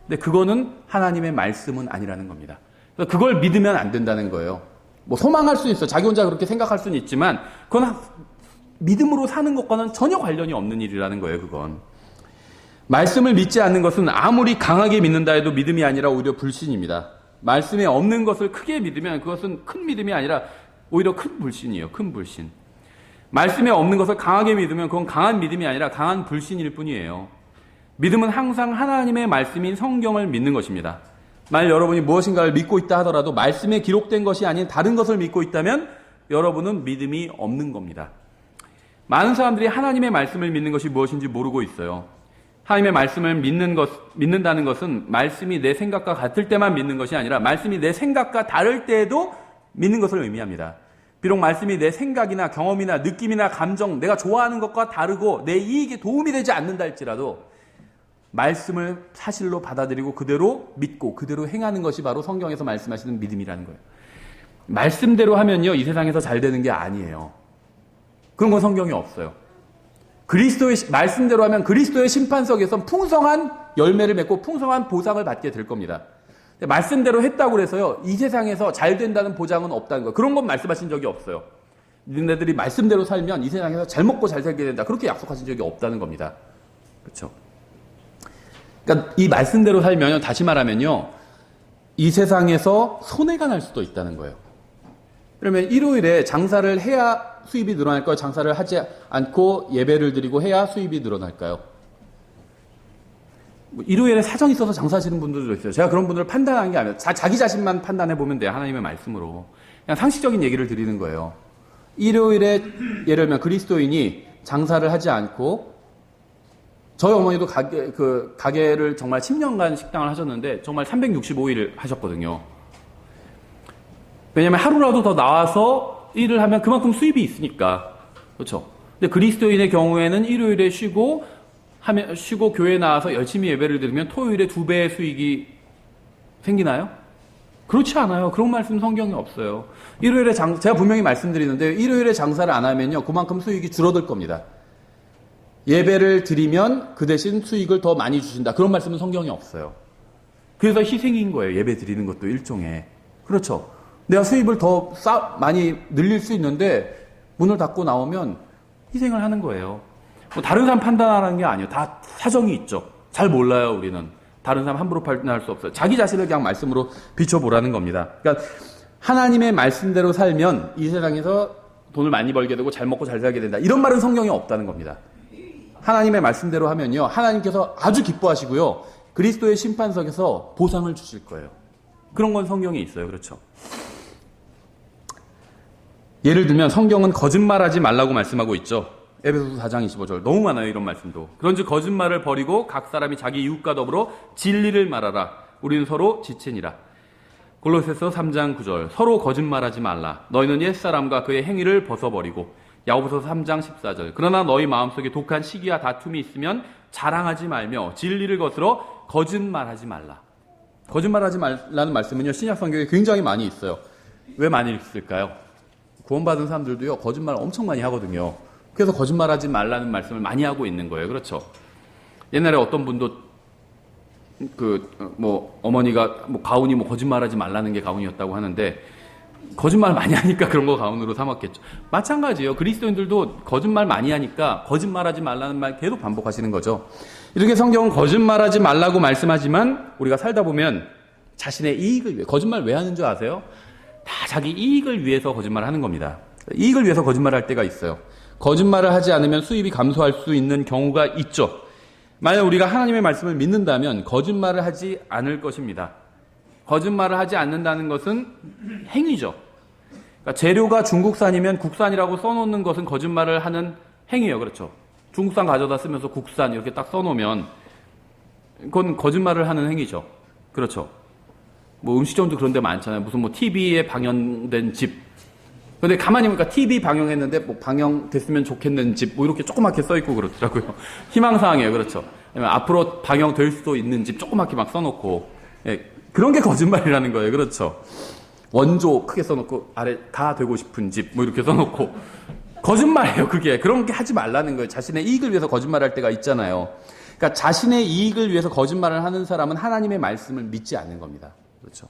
근데 그거는 하나님의 말씀은 아니라는 겁니다. 그래서 그걸 믿으면 안 된다는 거예요. 뭐 소망할 수 있어요. 자기 혼자 그렇게 생각할 수는 있지만 그건 믿음으로 사는 것과는 전혀 관련이 없는 일이라는 거예요. 그건. 말씀을 믿지 않는 것은 아무리 강하게 믿는다 해도 믿음이 아니라 오히려 불신입니다. 말씀에 없는 것을 크게 믿으면 그것은 큰 믿음이 아니라 오히려 큰 불신이에요. 큰 불신. 말씀에 없는 것을 강하게 믿으면 그건 강한 믿음이 아니라 강한 불신일 뿐이에요. 믿음은 항상 하나님의 말씀인 성경을 믿는 것입니다. 만약 여러분이 무엇인가를 믿고 있다 하더라도 말씀에 기록된 것이 아닌 다른 것을 믿고 있다면 여러분은 믿음이 없는 겁니다. 많은 사람들이 하나님의 말씀을 믿는 것이 무엇인지 모르고 있어요. 하나님의 말씀을 믿는다는 것은 말씀이 내 생각과 같을 때만 믿는 것이 아니라 말씀이 내 생각과 다를 때에도 믿는 것을 의미합니다. 비록 말씀이 내 생각이나 경험이나 느낌이나 감정, 내가 좋아하는 것과 다르고 내 이익에 도움이 되지 않는다 할지라도 말씀을 사실로 받아들이고 그대로 믿고 그대로 행하는 것이 바로 성경에서 말씀하시는 믿음이라는 거예요. 말씀대로 하면요, 이 세상에서 잘 되는 게 아니에요. 그런 건 성경에 없어요. 그리스도의 말씀대로 하면 그리스도의 심판석에서 풍성한 열매를 맺고 풍성한 보상을 받게 될 겁니다. 말씀대로 했다고 해서요, 이 세상에서 잘 된다는 보장은 없다는 거예요. 그런 건 말씀하신 적이 없어요. 너네들이 말씀대로 살면 이 세상에서 잘 먹고 잘 살게 된다. 그렇게 약속하신 적이 없다는 겁니다. 그렇죠? 그러니까 이 말씀대로 살면 다시 말하면요, 이 세상에서 손해가 날 수도 있다는 거예요. 그러면 일요일에 장사를 해야 수입이 늘어날까요? 장사를 하지 않고 예배를 드리고 해야 수입이 늘어날까요? 일요일에 사정이 있어서 장사하시는 분들도 있어요. 제가 그런 분들을 판단하는 게 아니라 자기 자신만 판단해 보면 돼요. 하나님의 말씀으로. 그냥 상식적인 얘기를 드리는 거예요. 일요일에 예를 들면 그리스도인이 장사를 하지 않고 저희 어머니도 가게를 정말 10년간 식당을 하셨는데 정말 365일 하셨거든요. 왜냐하면 하루라도 더 나와서 일을 하면 그만큼 수입이 있으니까. 그렇죠. 근데 그리스도인의 경우에는 일요일에 쉬고 교회에 나와서 열심히 예배를 드리면 토요일에 2배의 수익이 생기나요? 그렇지 않아요. 그런 말씀 성경에 없어요. 제가 분명히 말씀드리는데 일요일에 장사를 안 하면요. 그만큼 수익이 줄어들 겁니다. 예배를 드리면 그 대신 수익을 더 많이 주신다. 그런 말씀은 성경에 없어요. 그래서 희생인 거예요. 예배 드리는 것도 일종의. 그렇죠. 내가 수입을 더 많이 늘릴 수 있는데 문을 닫고 나오면 희생을 하는 거예요. 뭐 다른 사람 판단하는 게 아니에요. 다 사정이 있죠. 잘 몰라요, 우리는. 다른 사람 함부로 판단할 수 없어요. 자기 자신을 그냥 말씀으로 비춰보라는 겁니다. 그러니까 하나님의 말씀대로 살면 이 세상에서 돈을 많이 벌게 되고 잘 먹고 잘 살게 된다. 이런 말은 성경에 없다는 겁니다. 하나님의 말씀대로 하면요. 하나님께서 아주 기뻐하시고요. 그리스도의 심판석에서 보상을 주실 거예요. 그런 건 성경에 있어요. 그렇죠. 예를 들면 성경은 거짓말하지 말라고 말씀하고 있죠. 에베소서 4장 25절. 너무 많아요, 이런 말씀도. 그런즉 거짓말을 버리고 각 사람이 자기 이웃과 더불어 진리를 말하라. 우리는 서로 지체니라. 골로새서 3장 9절. 서로 거짓말하지 말라. 너희는 옛사람과 그의 행위를 벗어버리고. 야고보서 3장 14절. 그러나 너희 마음속에 독한 시기와 다툼이 있으면 자랑하지 말며 진리를 거스러 거짓말하지 말라. 거짓말하지 말라는 말씀은요, 신약 성경에 굉장히 많이 있어요. 왜 많이 있을까요? 구원받은 사람들도요, 거짓말 엄청 많이 하거든요. 그래서 거짓말하지 말라는 말씀을 많이 하고 있는 거예요. 그렇죠? 옛날에 어떤 분도 어머니가 가훈이 거짓말하지 말라는 게 가훈이었다고 하는데 거짓말 많이 하니까 그런 거 가훈으로 삼았겠죠. 마찬가지예요. 그리스도인들도 거짓말 많이 하니까 거짓말하지 말라는 말 계속 반복하시는 거죠. 이렇게 성경은 거짓말하지 말라고 말씀하지만 우리가 살다 보면 자신의 이익을 위해 거짓말 왜 하는 줄 아세요? 다 자기 이익을 위해서 거짓말하는 겁니다. 이익을 위해서 거짓말할 때가 있어요. 거짓말을 하지 않으면 수입이 감소할 수 있는 경우가 있죠. 만약 우리가 하나님의 말씀을 믿는다면 거짓말을 하지 않을 것입니다. 거짓말을 하지 않는다는 것은 행위죠. 그러니까 재료가 중국산이면 국산이라고 써놓는 것은 거짓말을 하는 행위예요. 그렇죠. 중국산 가져다 쓰면서 국산 이렇게 딱 써놓으면 그건 거짓말을 하는 행위죠. 그렇죠. 음식점도 그런 데 많잖아요. 무슨 TV에 방영된 집. 근데 가만히 보니까 TV 방영했는데 방영됐으면 좋겠는 집 이렇게 조그맣게 써있고 그렇더라고요. 희망사항이에요. 그렇죠. 앞으로 방영될 수도 있는 집 조그맣게 막 써놓고. 예, 그런 게 거짓말이라는 거예요. 그렇죠. 원조 크게 써놓고 아래 다 되고 싶은 집 이렇게 써놓고. 거짓말이에요. 그게. 그런 게 하지 말라는 거예요. 자신의 이익을 위해서 거짓말할 때가 있잖아요. 그러니까 자신의 이익을 위해서 거짓말을 하는 사람은 하나님의 말씀을 믿지 않는 겁니다. 그렇죠.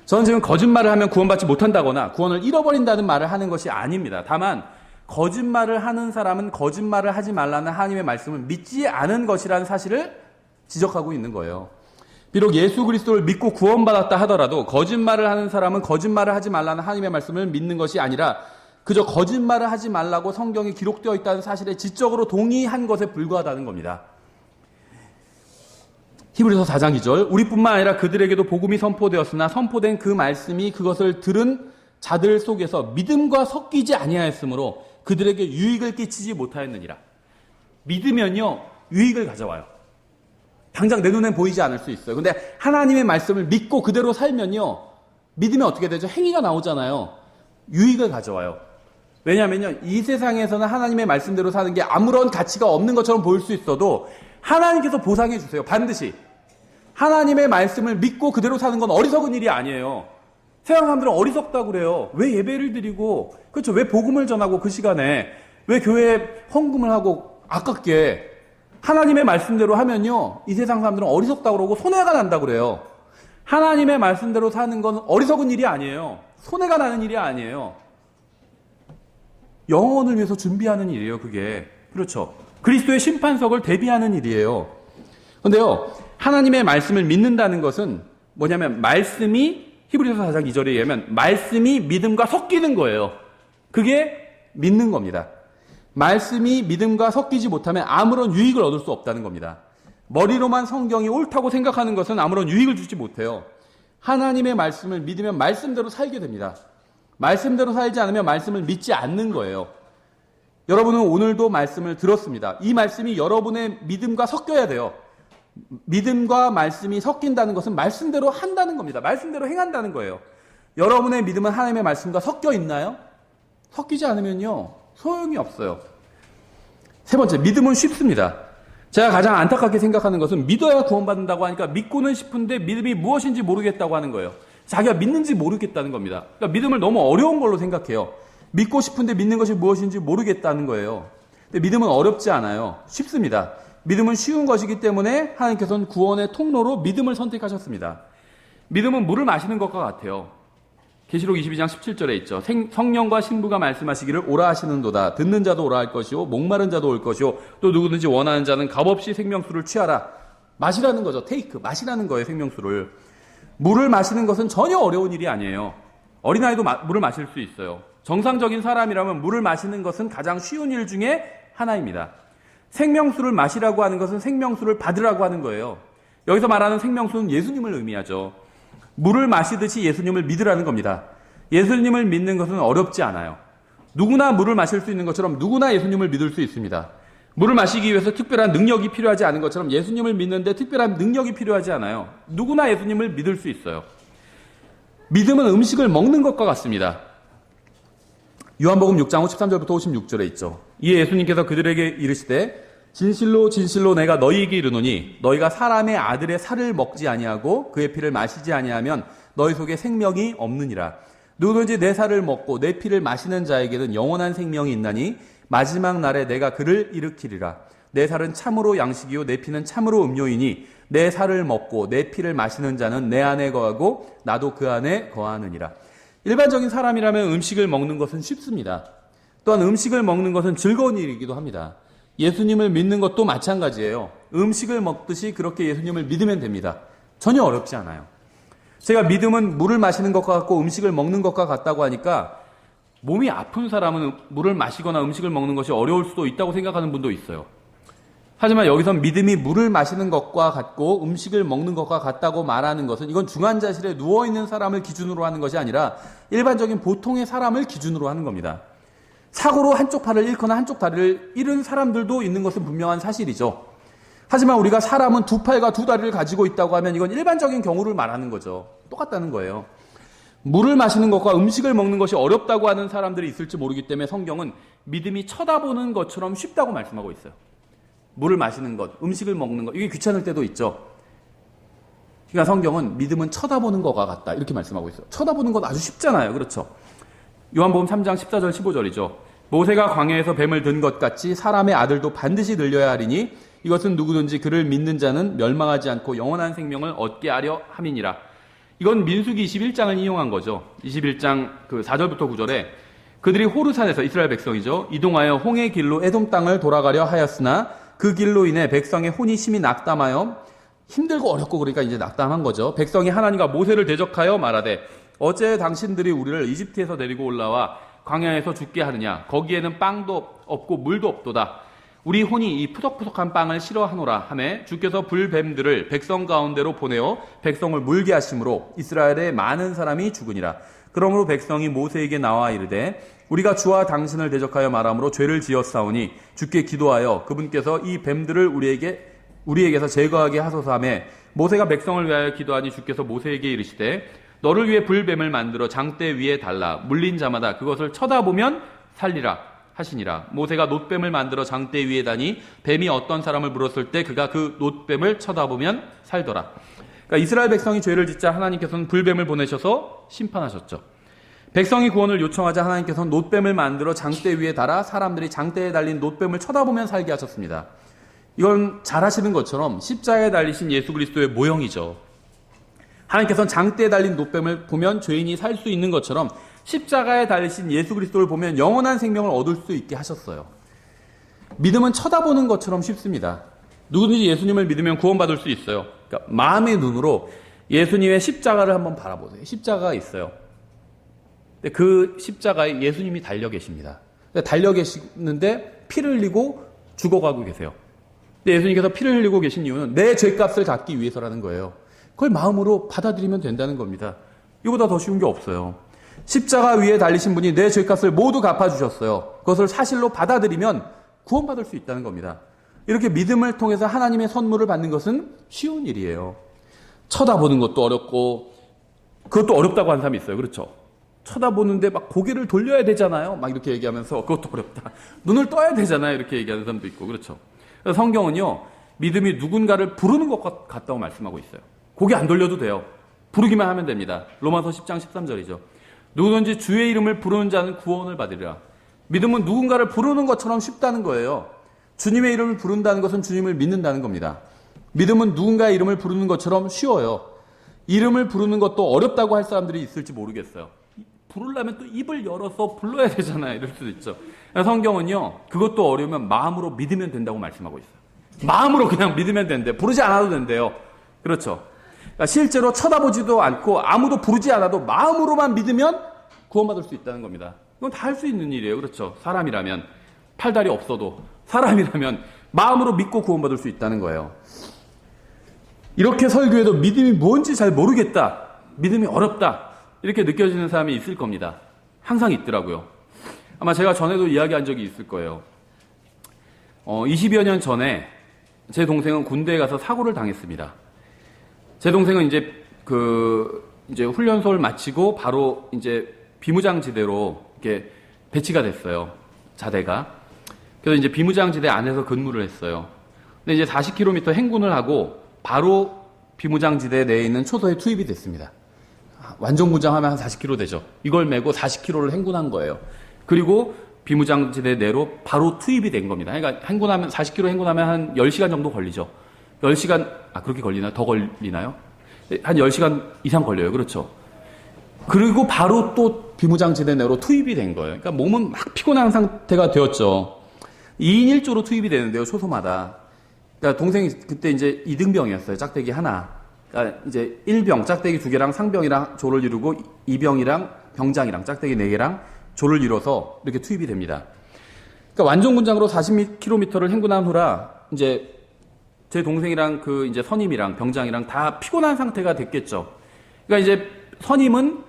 저는 지금 거짓말을 하면 구원받지 못한다거나 구원을 잃어버린다는 말을 하는 것이 아닙니다. 다만 거짓말을 하는 사람은 거짓말을 하지 말라는 하나님의 말씀을 믿지 않은 것이라는 사실을 지적하고 있는 거예요. 비록 예수 그리스도를 믿고 구원받았다 하더라도 거짓말을 하는 사람은 거짓말을 하지 말라는 하나님의 말씀을 믿는 것이 아니라 그저 거짓말을 하지 말라고 성경에 기록되어 있다는 사실에 지적으로 동의한 것에 불과하다는 겁니다. 히브리서 4장 2절. 우리뿐만 아니라 그들에게도 복음이 선포되었으나 선포된 그 말씀이 그것을 들은 자들 속에서 믿음과 섞이지 아니하였으므로 그들에게 유익을 끼치지 못하였느니라. 믿으면요 유익을 가져와요. 당장 내 눈엔 보이지 않을 수 있어요. 근데 하나님의 말씀을 믿고 그대로 살면요 믿으면 어떻게 되죠? 행위가 나오잖아요. 유익을 가져와요. 왜냐하면요 이 세상에서는 하나님의 말씀대로 사는 게 아무런 가치가 없는 것처럼 보일 수 있어도 하나님께서 보상해 주세요. 반드시. 하나님의 말씀을 믿고 그대로 사는 건 어리석은 일이 아니에요. 세상 사람들은 어리석다고 그래요. 왜 예배를 드리고, 그렇죠. 왜 복음을 전하고 그 시간에, 왜 교회에 헌금을 하고 아깝게 하나님의 말씀대로 하면요. 이 세상 사람들은 어리석다고 그러고 손해가 난다고 그래요. 하나님의 말씀대로 사는 건 어리석은 일이 아니에요. 손해가 나는 일이 아니에요. 영혼을 위해서 준비하는 일이에요. 그게. 그렇죠. 그리스도의 심판석을 대비하는 일이에요. 그런데요, 하나님의 말씀을 믿는다는 것은 뭐냐면 말씀이 히브리서 4장 2절에 의하면 말씀이 믿음과 섞이는 거예요. 그게 믿는 겁니다. 말씀이 믿음과 섞이지 못하면 아무런 유익을 얻을 수 없다는 겁니다. 머리로만 성경이 옳다고 생각하는 것은 아무런 유익을 주지 못해요. 하나님의 말씀을 믿으면 말씀대로 살게 됩니다. 말씀대로 살지 않으면 말씀을 믿지 않는 거예요. 여러분은 오늘도 말씀을 들었습니다. 이 말씀이 여러분의 믿음과 섞여야 돼요. 믿음과 말씀이 섞인다는 것은 말씀대로 한다는 겁니다. 말씀대로 행한다는 거예요. 여러분의 믿음은 하나님의 말씀과 섞여 있나요? 섞이지 않으면요, 소용이 없어요. 세 번째, 믿음은 쉽습니다. 제가 가장 안타깝게 생각하는 것은 믿어야 구원받는다고 하니까 믿고는 싶은데 믿음이 무엇인지 모르겠다고 하는 거예요. 자기가 믿는지 모르겠다는 겁니다. 그러니까 믿음을 너무 어려운 걸로 생각해요. 믿고 싶은데 믿는 것이 무엇인지 모르겠다는 거예요. 근데 믿음은 어렵지 않아요. 쉽습니다. 믿음은 쉬운 것이기 때문에 하나님께서는 구원의 통로로 믿음을 선택하셨습니다. 믿음은 물을 마시는 것과 같아요. 계시록 22장 17절에 있죠. 성령과 신부가 말씀하시기를 오라 하시는도다. 듣는 자도 오라 할 것이요 목마른 자도 올 것이요 또 누구든지 원하는 자는 값없이 생명수를 취하라. 마시라는 거죠. 테이크, 마시라는 거예요. 생명수를. 물을 마시는 것은 전혀 어려운 일이 아니에요. 어린아이도 물을 마실 수 있어요. 정상적인 사람이라면 물을 마시는 것은 가장 쉬운 일 중에 하나입니다. 생명수를 마시라고 하는 것은 생명수를 받으라고 하는 거예요. 여기서 말하는 생명수는 예수님을 의미하죠. 물을 마시듯이 예수님을 믿으라는 겁니다. 예수님을 믿는 것은 어렵지 않아요. 누구나 물을 마실 수 있는 것처럼 누구나 예수님을 믿을 수 있습니다. 물을 마시기 위해서 특별한 능력이 필요하지 않은 것처럼 예수님을 믿는데 특별한 능력이 필요하지 않아요. 누구나 예수님을 믿을 수 있어요. 믿음은 음식을 먹는 것과 같습니다. 요한복음 6장 53절부터 56절에 있죠. 이에 예수님께서 그들에게 이르시되 진실로 진실로 내가 너희에게 이르노니 너희가 사람의 아들의 살을 먹지 아니하고 그의 피를 마시지 아니하면 너희 속에 생명이 없느니라. 누구든지 내 살을 먹고 내 피를 마시는 자에게는 영원한 생명이 있나니 마지막 날에 내가 그를 일으키리라. 내 살은 참으로 양식이요 내 피는 참으로 음료이니 내 살을 먹고 내 피를 마시는 자는 내 안에 거하고 나도 그 안에 거하느니라. 일반적인 사람이라면 음식을 먹는 것은 쉽습니다. 또한 음식을 먹는 것은 즐거운 일이기도 합니다. 예수님을 믿는 것도 마찬가지예요. 음식을 먹듯이 그렇게 예수님을 믿으면 됩니다. 전혀 어렵지 않아요. 제가 믿음은 물을 마시는 것과 같고 음식을 먹는 것과 같다고 하니까 몸이 아픈 사람은 물을 마시거나 음식을 먹는 것이 어려울 수도 있다고 생각하는 분도 있어요. 하지만 여기서 믿음이 물을 마시는 것과 같고 음식을 먹는 것과 같다고 말하는 것은 이건 중환자실에 누워있는 사람을 기준으로 하는 것이 아니라 일반적인 보통의 사람을 기준으로 하는 겁니다. 사고로 한쪽 팔을 잃거나 한쪽 다리를 잃은 사람들도 있는 것은 분명한 사실이죠. 하지만 우리가 사람은 두 팔과 두 다리를 가지고 있다고 하면 이건 일반적인 경우를 말하는 거죠. 똑같다는 거예요. 물을 마시는 것과 음식을 먹는 것이 어렵다고 하는 사람들이 있을지 모르기 때문에 성경은 믿음이 쳐다보는 것처럼 쉽다고 말씀하고 있어요. 물을 마시는 것, 음식을 먹는 것, 이게 귀찮을 때도 있죠. 그러니까 성경은 믿음은 쳐다보는 것과 같다 이렇게 말씀하고 있어요. 쳐다보는 건 아주 쉽잖아요. 그렇죠? 요한복음 3장 14절 15절이죠. 모세가 광야에서 뱀을 든 것 같이 사람의 아들도 반드시 들려야 하리니 이것은 누구든지 그를 믿는 자는 멸망하지 않고 영원한 생명을 얻게 하려 함이니라. 이건 민수기 21장을 인용한 거죠. 21장 4절부터 9절에 그들이 호르산에서 이스라엘 백성이죠. 이동하여 홍해 길로 에돔 땅을 돌아가려 하였으나 그 길로 인해 백성의 혼이 심히 낙담하여 힘들고 어렵고 그러니까 이제 낙담한 거죠. 백성이 하나님과 모세를 대적하여 말하되 어째 당신들이 우리를 이집트에서 데리고 올라와 광야에서 죽게 하느냐. 거기에는 빵도 없고 물도 없도다. 우리 혼이 이 푸석푸석한 빵을 싫어하노라 하매 주께서 불뱀들을 백성 가운데로 보내어 백성을 물게 하심으로 이스라엘의 많은 사람이 죽으니라. 그러므로 백성이 모세에게 나와 이르되 우리가 주와 당신을 대적하여 말함으로 죄를 지었사오니 주께 기도하여 그분께서 이 뱀들을 우리에게서 제거하게 하소서 하며 모세가 백성을 위하여 기도하니 주께서 모세에게 이르시되 너를 위해 불뱀을 만들어 장대 위에 달라 물린 자마다 그것을 쳐다보면 살리라 하시니라. 모세가 놋뱀을 만들어 장대 위에 다니 뱀이 어떤 사람을 물었을 때 그가 그 놋뱀을 쳐다보면 살더라. 그러니까 이스라엘 백성이 죄를 짓자 하나님께서는 불뱀을 보내셔서 심판하셨죠. 백성이 구원을 요청하자 하나님께서는 놋뱀을 만들어 장대 위에 달아 사람들이 장대에 달린 놋뱀을 쳐다보면 살게 하셨습니다. 이건 잘 아시는 것처럼 십자가에 달리신 예수 그리스도의 모형이죠. 하나님께서는 장대에 달린 놋뱀을 보면 죄인이 살 수 있는 것처럼 십자가에 달리신 예수 그리스도를 보면 영원한 생명을 얻을 수 있게 하셨어요. 믿음은 쳐다보는 것처럼 쉽습니다. 누구든지 예수님을 믿으면 구원받을 수 있어요. 그러니까 마음의 눈으로 예수님의 십자가를 한번 바라보세요. 십자가가 있어요. 근데 그 십자가에 예수님이 달려 계십니다. 달려 계시는데 피를 흘리고 죽어가고 계세요. 근데 예수님께서 피를 흘리고 계신 이유는 내 죄값을 갚기 위해서라는 거예요. 그걸 마음으로 받아들이면 된다는 겁니다. 이보다 더 쉬운 게 없어요. 십자가 위에 달리신 분이 내 죄값을 모두 갚아주셨어요. 그것을 사실로 받아들이면 구원받을 수 있다는 겁니다. 이렇게 믿음을 통해서 하나님의 선물을 받는 것은 쉬운 일이에요. 쳐다보는 것도 어렵고, 그것도 어렵다고 하는 사람이 있어요. 그렇죠? 쳐다보는데 막 고개를 돌려야 되잖아요. 막 이렇게 얘기하면서 그것도 어렵다. 눈을 떠야 되잖아요. 이렇게 얘기하는 사람도 있고. 그렇죠? 그래서 성경은요, 믿음이 누군가를 부르는 것 같다고 말씀하고 있어요. 고개 안 돌려도 돼요. 부르기만 하면 됩니다. 로마서 10장 13절이죠. 누구든지 주의 이름을 부르는 자는 구원을 받으리라. 믿음은 누군가를 부르는 것처럼 쉽다는 거예요. 주님의 이름을 부른다는 것은 주님을 믿는다는 겁니다. 믿음은 누군가의 이름을 부르는 것처럼 쉬워요. 이름을 부르는 것도 어렵다고 할 사람들이 있을지 모르겠어요. 부르려면 또 입을 열어서 불러야 되잖아요. 이럴 수도 있죠. 성경은요, 그것도 어려우면 마음으로 믿으면 된다고 말씀하고 있어요. 마음으로 그냥 믿으면 된대요. 부르지 않아도 된대요. 그렇죠. 그러니까 실제로 쳐다보지도 않고 아무도 부르지 않아도 마음으로만 믿으면 구원받을 수 있다는 겁니다. 이건 다 할 수 있는 일이에요. 그렇죠. 사람이라면, 팔다리 없어도 사람이라면 마음으로 믿고 구원받을 수 있다는 거예요. 이렇게 설교해도 믿음이 뭔지 잘 모르겠다, 믿음이 어렵다, 이렇게 느껴지는 사람이 있을 겁니다. 항상 있더라고요. 아마 제가 전에도 이야기한 적이 있을 거예요. 20여 년 전에 제 동생은 군대에 가서 사고를 당했습니다. 제 동생은 이제 훈련소를 마치고 바로 이제 비무장지대로 이렇게 배치가 됐어요. 자대가. 그래서 이제 비무장지대 안에서 근무를 했어요. 근데 이제 40km 행군을 하고 바로 비무장지대 내에 있는 초소에 투입이 됐습니다. 완전무장하면 한 40km 되죠. 이걸 메고 40km를 행군한 거예요. 그리고 비무장지대 내로 바로 투입이 된 겁니다. 그러니까 40km 행군하면 한 10시간 정도 걸리죠. 10시간, 그렇게 걸리나요? 더 걸리나요? 한 10시간 이상 걸려요. 그렇죠. 그리고 바로 또 비무장지대 내로 투입이 된 거예요. 그러니까 몸은 막 피곤한 상태가 되었죠. 2인 1조로 투입이 되는데요, 초소마다. 그러니까 동생이 그때 이제 2등병이었어요. 짝대기 하나. 그러니까 이제 1병, 짝대기 2개랑 상병이랑 조를 이루고 2병이랑 병장이랑 짝대기 4개랑 조를 이뤄서 이렇게 투입이 됩니다. 그러니까 완전군장으로 40km를 행군한 후라 이제 제 동생이랑 이제 선임이랑 병장이랑 다 피곤한 상태가 됐겠죠. 그러니까 이제 선임은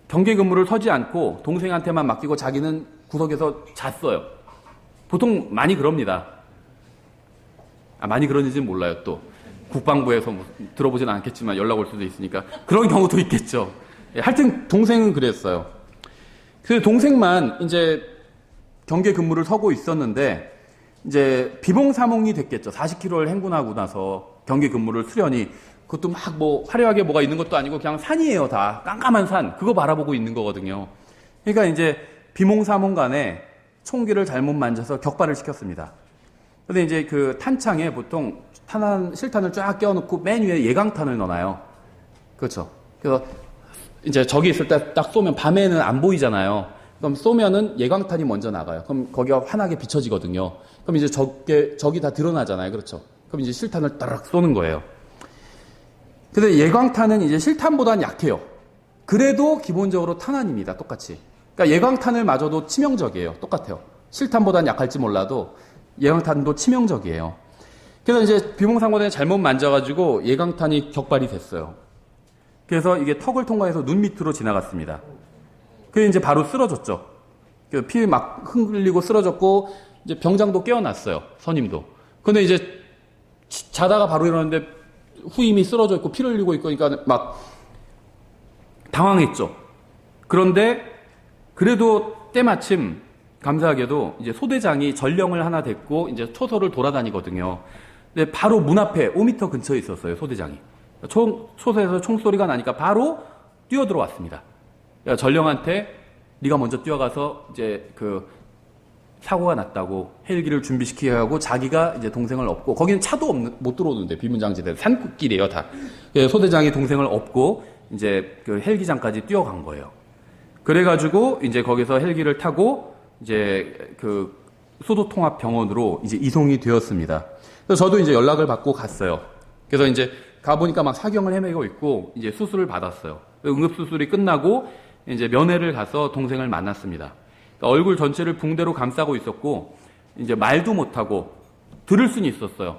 경계 근무를 서지 않고 동생한테만 맡기고 자기는 구석에서 잤어요. 보통 많이 그럽니다. 많이 그런지는 몰라요. 또 국방부에서 들어보진 않겠지만 연락 올 수도 있으니까 그런 경우도 있겠죠. 하여튼 동생은 그랬어요. 그 동생만 이제 경계 근무를 서고 있었는데 이제 비몽사몽이 됐겠죠. 40km를 행군하고 나서 경계 근무를 수련이, 그것도 막 화려하게 뭐가 있는 것도 아니고 그냥 산이에요. 다 깜깜한 산, 그거 바라보고 있는 거거든요. 그러니까 이제 비몽사몽 간에 총기를 잘못 만져서 격발을 시켰습니다. 근데 이제 그 탄창에 보통 실탄을 쫙 껴놓고 맨 위에 예강탄을 넣어놔요. 그렇죠. 그래서 이제 적이 있을 때 딱 쏘면 밤에는 안 보이잖아요. 그럼 쏘면은 예강탄이 먼저 나가요. 그럼 거기가 환하게 비춰지거든요. 그럼 이제 적이 다 드러나잖아요. 그렇죠. 그럼 이제 실탄을 따락 쏘는 거예요. 근데 예강탄은 이제 실탄보단 약해요. 그래도 기본적으로 탄환입니다. 똑같이. 그러니까 예강탄을 맞아도 치명적이에요. 똑같아요. 실탄보단 약할지 몰라도 예강탄도 치명적이에요. 그래서 이제 비몽사몽간에 잘못 만져가지고 예강탄이 격발이 됐어요. 그래서 이게 턱을 통과해서 눈 밑으로 지나갔습니다. 그래서 이제 바로 쓰러졌죠. 피 막 흘리고 쓰러졌고, 이제 병장도 깨어났어요. 선임도. 근데 이제 자다가 바로 일어났는데 후임이 쓰러져 있고 피를 흘리고 있고, 그러니까 막 당황했죠. 그런데 그래도 때마침 감사하게도 이제 소대장이 전령을 하나 댔고 이제 초소를 돌아다니거든요. 근데 바로 문 앞에 5m 근처에 있었어요. 소대장이. 초소에서 총소리가 나니까 바로 뛰어들어왔습니다. 전령한테 네가 먼저 뛰어가서 이제 사고가 났다고 헬기를 준비시키게 하고 자기가 이제 동생을 업고, 거기는 차도 못 들어오는데 비문장지대 산길이에요 다. 소대장이 동생을 업고 이제 헬기장까지 뛰어간 거예요. 그래가지고 이제 거기서 헬기를 타고 이제 수도통합병원으로 이제 이송이 되었습니다. 그래서 저도 이제 연락을 받고 갔어요. 그래서 이제 가보니까 막 사경을 헤매고 있고 이제 수술을 받았어요. 응급수술이 끝나고 이제 면회를 가서 동생을 만났습니다. 그러니까 얼굴 전체를 붕대로 감싸고 있었고 이제 말도 못하고 들을 수는 있었어요.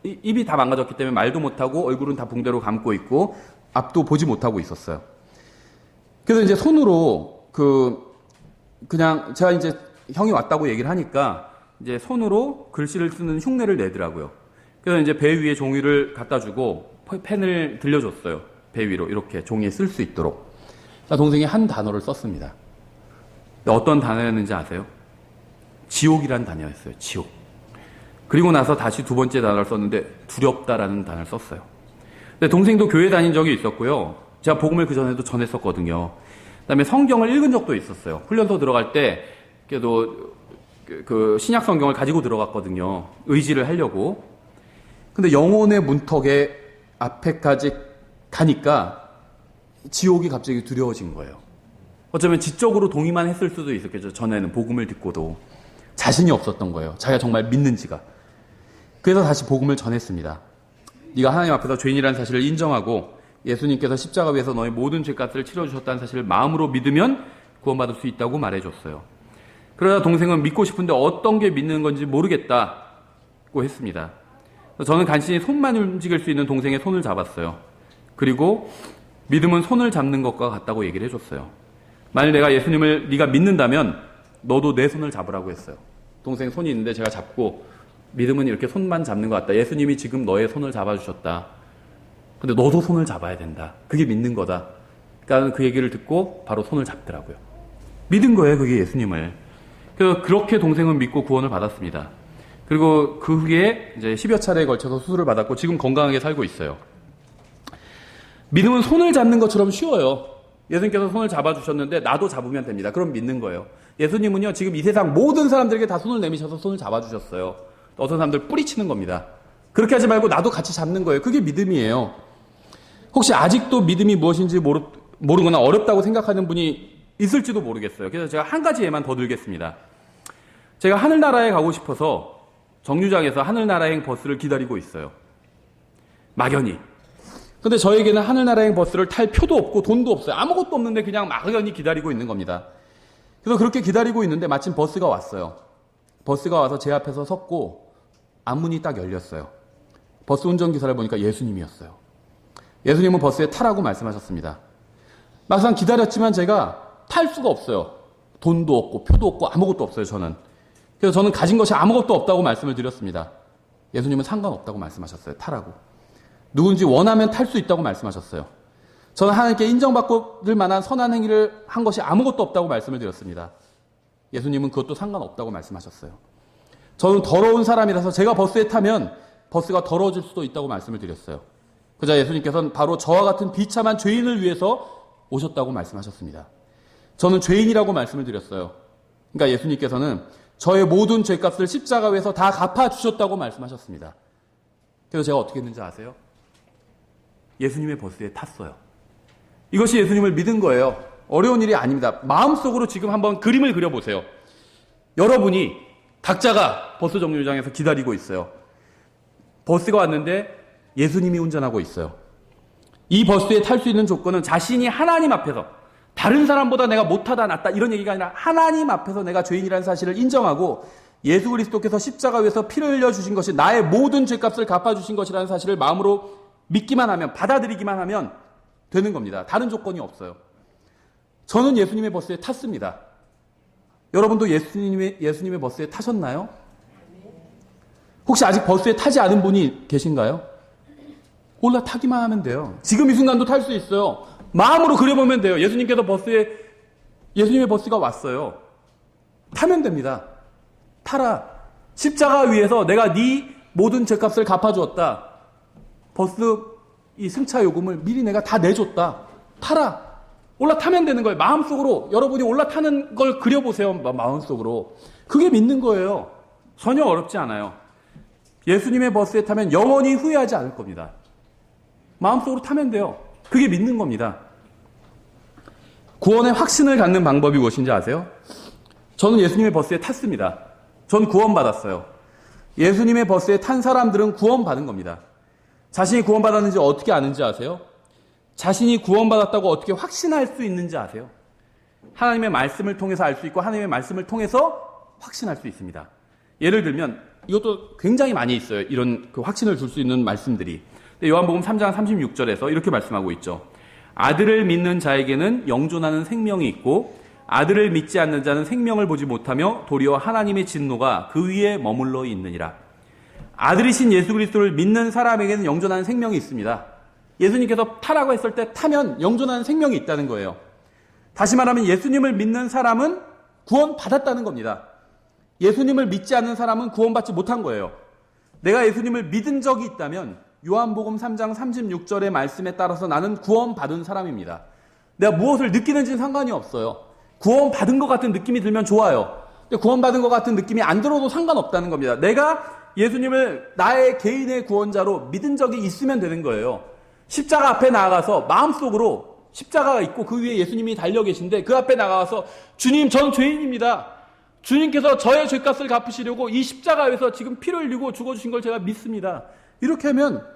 입이 다 망가졌기 때문에 말도 못하고 얼굴은 다 붕대로 감고 있고 앞도 보지 못하고 있었어요. 그래서 이제 손으로 그냥 제가 이제 형이 왔다고 얘기를 하니까 이제 손으로 글씨를 쓰는 흉내를 내더라고요. 그래서 이제 배 위에 종이를 갖다 주고 펜을 들려줬어요. 배 위로 이렇게 종이에 쓸 수 있도록. 그러니까 동생이 한 단어를 썼습니다. 어떤 단어였는지 아세요? 지옥이라는 단어였어요. 지옥. 그리고 나서 다시 두 번째 단어를 썼는데 두렵다라는 단어를 썼어요. 근데 동생도 교회 다닌 적이 있었고요. 제가 복음을 그전에도 전했었거든요. 그다음에 성경을 읽은 적도 있었어요. 훈련소 들어갈 때 그래도 그 신약 성경을 가지고 들어갔거든요. 의지를 하려고. 근데 영혼의 문턱에 앞에까지 가니까 지옥이 갑자기 두려워진 거예요. 어쩌면 지적으로 동의만 했을 수도 있었겠죠. 전에는 복음을 듣고도 자신이 없었던 거예요. 자기가 정말 믿는지가. 그래서 다시 복음을 전했습니다. 네가 하나님 앞에서 죄인이라는 사실을 인정하고 예수님께서 십자가 위에서 너의 모든 죄값을 치러주셨다는 사실을 마음으로 믿으면 구원받을 수 있다고 말해줬어요. 그러다 동생은 믿고 싶은데 어떤 게 믿는 건지 모르겠다고 했습니다. 저는 간신히 손만 움직일 수 있는 동생의 손을 잡았어요. 그리고 믿음은 손을 잡는 것과 같다고 얘기를 해줬어요. 만일 내가 예수님을 네가 믿는다면 너도 내 손을 잡으라고 했어요. 동생 손이 있는데 제가 잡고 믿음은 이렇게 손만 잡는 것 같다. 예수님이 지금 너의 손을 잡아주셨다. 근데 너도 손을 잡아야 된다. 그게 믿는 거다. 그러니까 그 얘기를 듣고 바로 손을 잡더라고요. 믿은 거예요, 그게 예수님을. 그렇게 동생은 믿고 구원을 받았습니다. 그리고 그 후에 이제 10여 차례에 걸쳐서 수술을 받았고 지금 건강하게 살고 있어요. 믿음은 손을 잡는 것처럼 쉬워요. 예수님께서 손을 잡아주셨는데 나도 잡으면 됩니다. 그럼 믿는 거예요. 예수님은요, 지금 이 세상 모든 사람들에게 다 손을 내미셔서 손을 잡아주셨어요. 어떤 사람들 뿌리치는 겁니다. 그렇게 하지 말고 나도 같이 잡는 거예요. 그게 믿음이에요. 혹시 아직도 믿음이 무엇인지 모르거나 어렵다고 생각하는 분이 있을지도 모르겠어요. 그래서 제가 한 가지 예만 더 들겠습니다. 제가 하늘나라에 가고 싶어서 정류장에서 하늘나라행 버스를 기다리고 있어요. 막연히. 근데 저에게는 하늘나라행 버스를 탈 표도 없고 돈도 없어요. 아무것도 없는데 그냥 막연히 기다리고 있는 겁니다. 그래서 그렇게 기다리고 있는데 마침 버스가 왔어요. 버스가 와서 제 앞에서 섰고 앞문이 딱 열렸어요. 버스 운전기사를 보니까 예수님이었어요. 예수님은 버스에 타라고 말씀하셨습니다. 막상 기다렸지만 제가 탈 수가 없어요. 돈도 없고 표도 없고 아무것도 없어요, 저는. 그래서 저는 가진 것이 아무것도 없다고 말씀을 드렸습니다. 예수님은 상관없다고 말씀하셨어요. 타라고. 누군지 원하면 탈 수 있다고 말씀하셨어요. 저는 하나님께 인정받을 만한 선한 행위를 한 것이 아무것도 없다고 말씀을 드렸습니다. 예수님은 그것도 상관없다고 말씀하셨어요. 저는 더러운 사람이라서 제가 버스에 타면 버스가 더러워질 수도 있다고 말씀을 드렸어요. 그러자 예수님께서는 바로 저와 같은 비참한 죄인을 위해서 오셨다고 말씀하셨습니다. 저는 죄인이라고 말씀을 드렸어요. 그러니까 예수님께서는 저의 모든 죄값을 십자가 위에서 다 갚아주셨다고 말씀하셨습니다. 그래서 제가 어떻게 했는지 아세요? 예수님의 버스에 탔어요. 이것이 예수님을 믿은 거예요. 어려운 일이 아닙니다. 마음속으로 지금 한번 그림을 그려보세요. 여러분이 각자가 버스 정류장에서 기다리고 있어요. 버스가 왔는데 예수님이 운전하고 있어요. 이 버스에 탈 수 있는 조건은 자신이 하나님 앞에서 다른 사람보다 내가 못하다 낫다 이런 얘기가 아니라 하나님 앞에서 내가 죄인이라는 사실을 인정하고 예수 그리스도께서 십자가 위에서 피를 흘려주신 것이 나의 모든 죄값을 갚아주신 것이라는 사실을 마음으로 믿기만 하면, 받아들이기만 하면 되는 겁니다. 다른 조건이 없어요. 저는 예수님의 버스에 탔습니다. 여러분도 예수님의 버스에 타셨나요? 혹시 아직 버스에 타지 않은 분이 계신가요? 올라타기만 하면 돼요. 지금 이 순간도 탈 수 있어요. 마음으로 그려보면 돼요. 예수님의 버스가 왔어요. 타면 됩니다. 타라. 십자가 위에서 내가 네 모든 죄값을 갚아주었다. 버스 이 승차 요금을 미리 내가 다 내줬다. 타라. 올라타면 되는 거예요. 마음속으로 여러분이 올라타는 걸 그려보세요. 마음속으로. 그게 믿는 거예요. 전혀 어렵지 않아요. 예수님의 버스에 타면 영원히 후회하지 않을 겁니다. 마음속으로 타면 돼요. 그게 믿는 겁니다. 구원의 확신을 갖는 방법이 무엇인지 아세요? 저는 예수님의 버스에 탔습니다. 전 구원받았어요. 예수님의 버스에 탄 사람들은 구원받은 겁니다. 자신이 구원받았는지 어떻게 아는지 아세요? 자신이 구원받았다고 어떻게 확신할 수 있는지 아세요? 하나님의 말씀을 통해서 알 수 있고 하나님의 말씀을 통해서 확신할 수 있습니다. 예를 들면 이것도 굉장히 많이 있어요. 이런 그 확신을 줄 수 있는 말씀들이. 요한복음 3장 36절에서 이렇게 말씀하고 있죠. 아들을 믿는 자에게는 영존하는 생명이 있고 아들을 믿지 않는 자는 생명을 보지 못하며 도리어 하나님의 진노가 그 위에 머물러 있느니라. 아들이신 예수 그리스도를 믿는 사람에게는 영존하는 생명이 있습니다. 예수님께서 타라고 했을 때 타면 영존하는 생명이 있다는 거예요. 다시 말하면 예수님을 믿는 사람은 구원받았다는 겁니다. 예수님을 믿지 않는 사람은 구원받지 못한 거예요. 내가 예수님을 믿은 적이 있다면 요한복음 3장 36절의 말씀에 따라서 나는 구원받은 사람입니다. 내가 무엇을 느끼는지는 상관이 없어요. 구원받은 것 같은 느낌이 들면 좋아요. 근데 구원받은 것 같은 느낌이 안 들어도 상관없다는 겁니다. 내가 예수님을 나의 개인의 구원자로 믿은 적이 있으면 되는 거예요. 십자가 앞에 나아가서 마음속으로 십자가가 있고 그 위에 예수님이 달려 계신데 그 앞에 나가서 주님, 전 죄인입니다. 주님께서 저의 죄값을 갚으시려고 이 십자가에서 지금 피를 흘리고 죽어주신 걸 제가 믿습니다. 이렇게 하면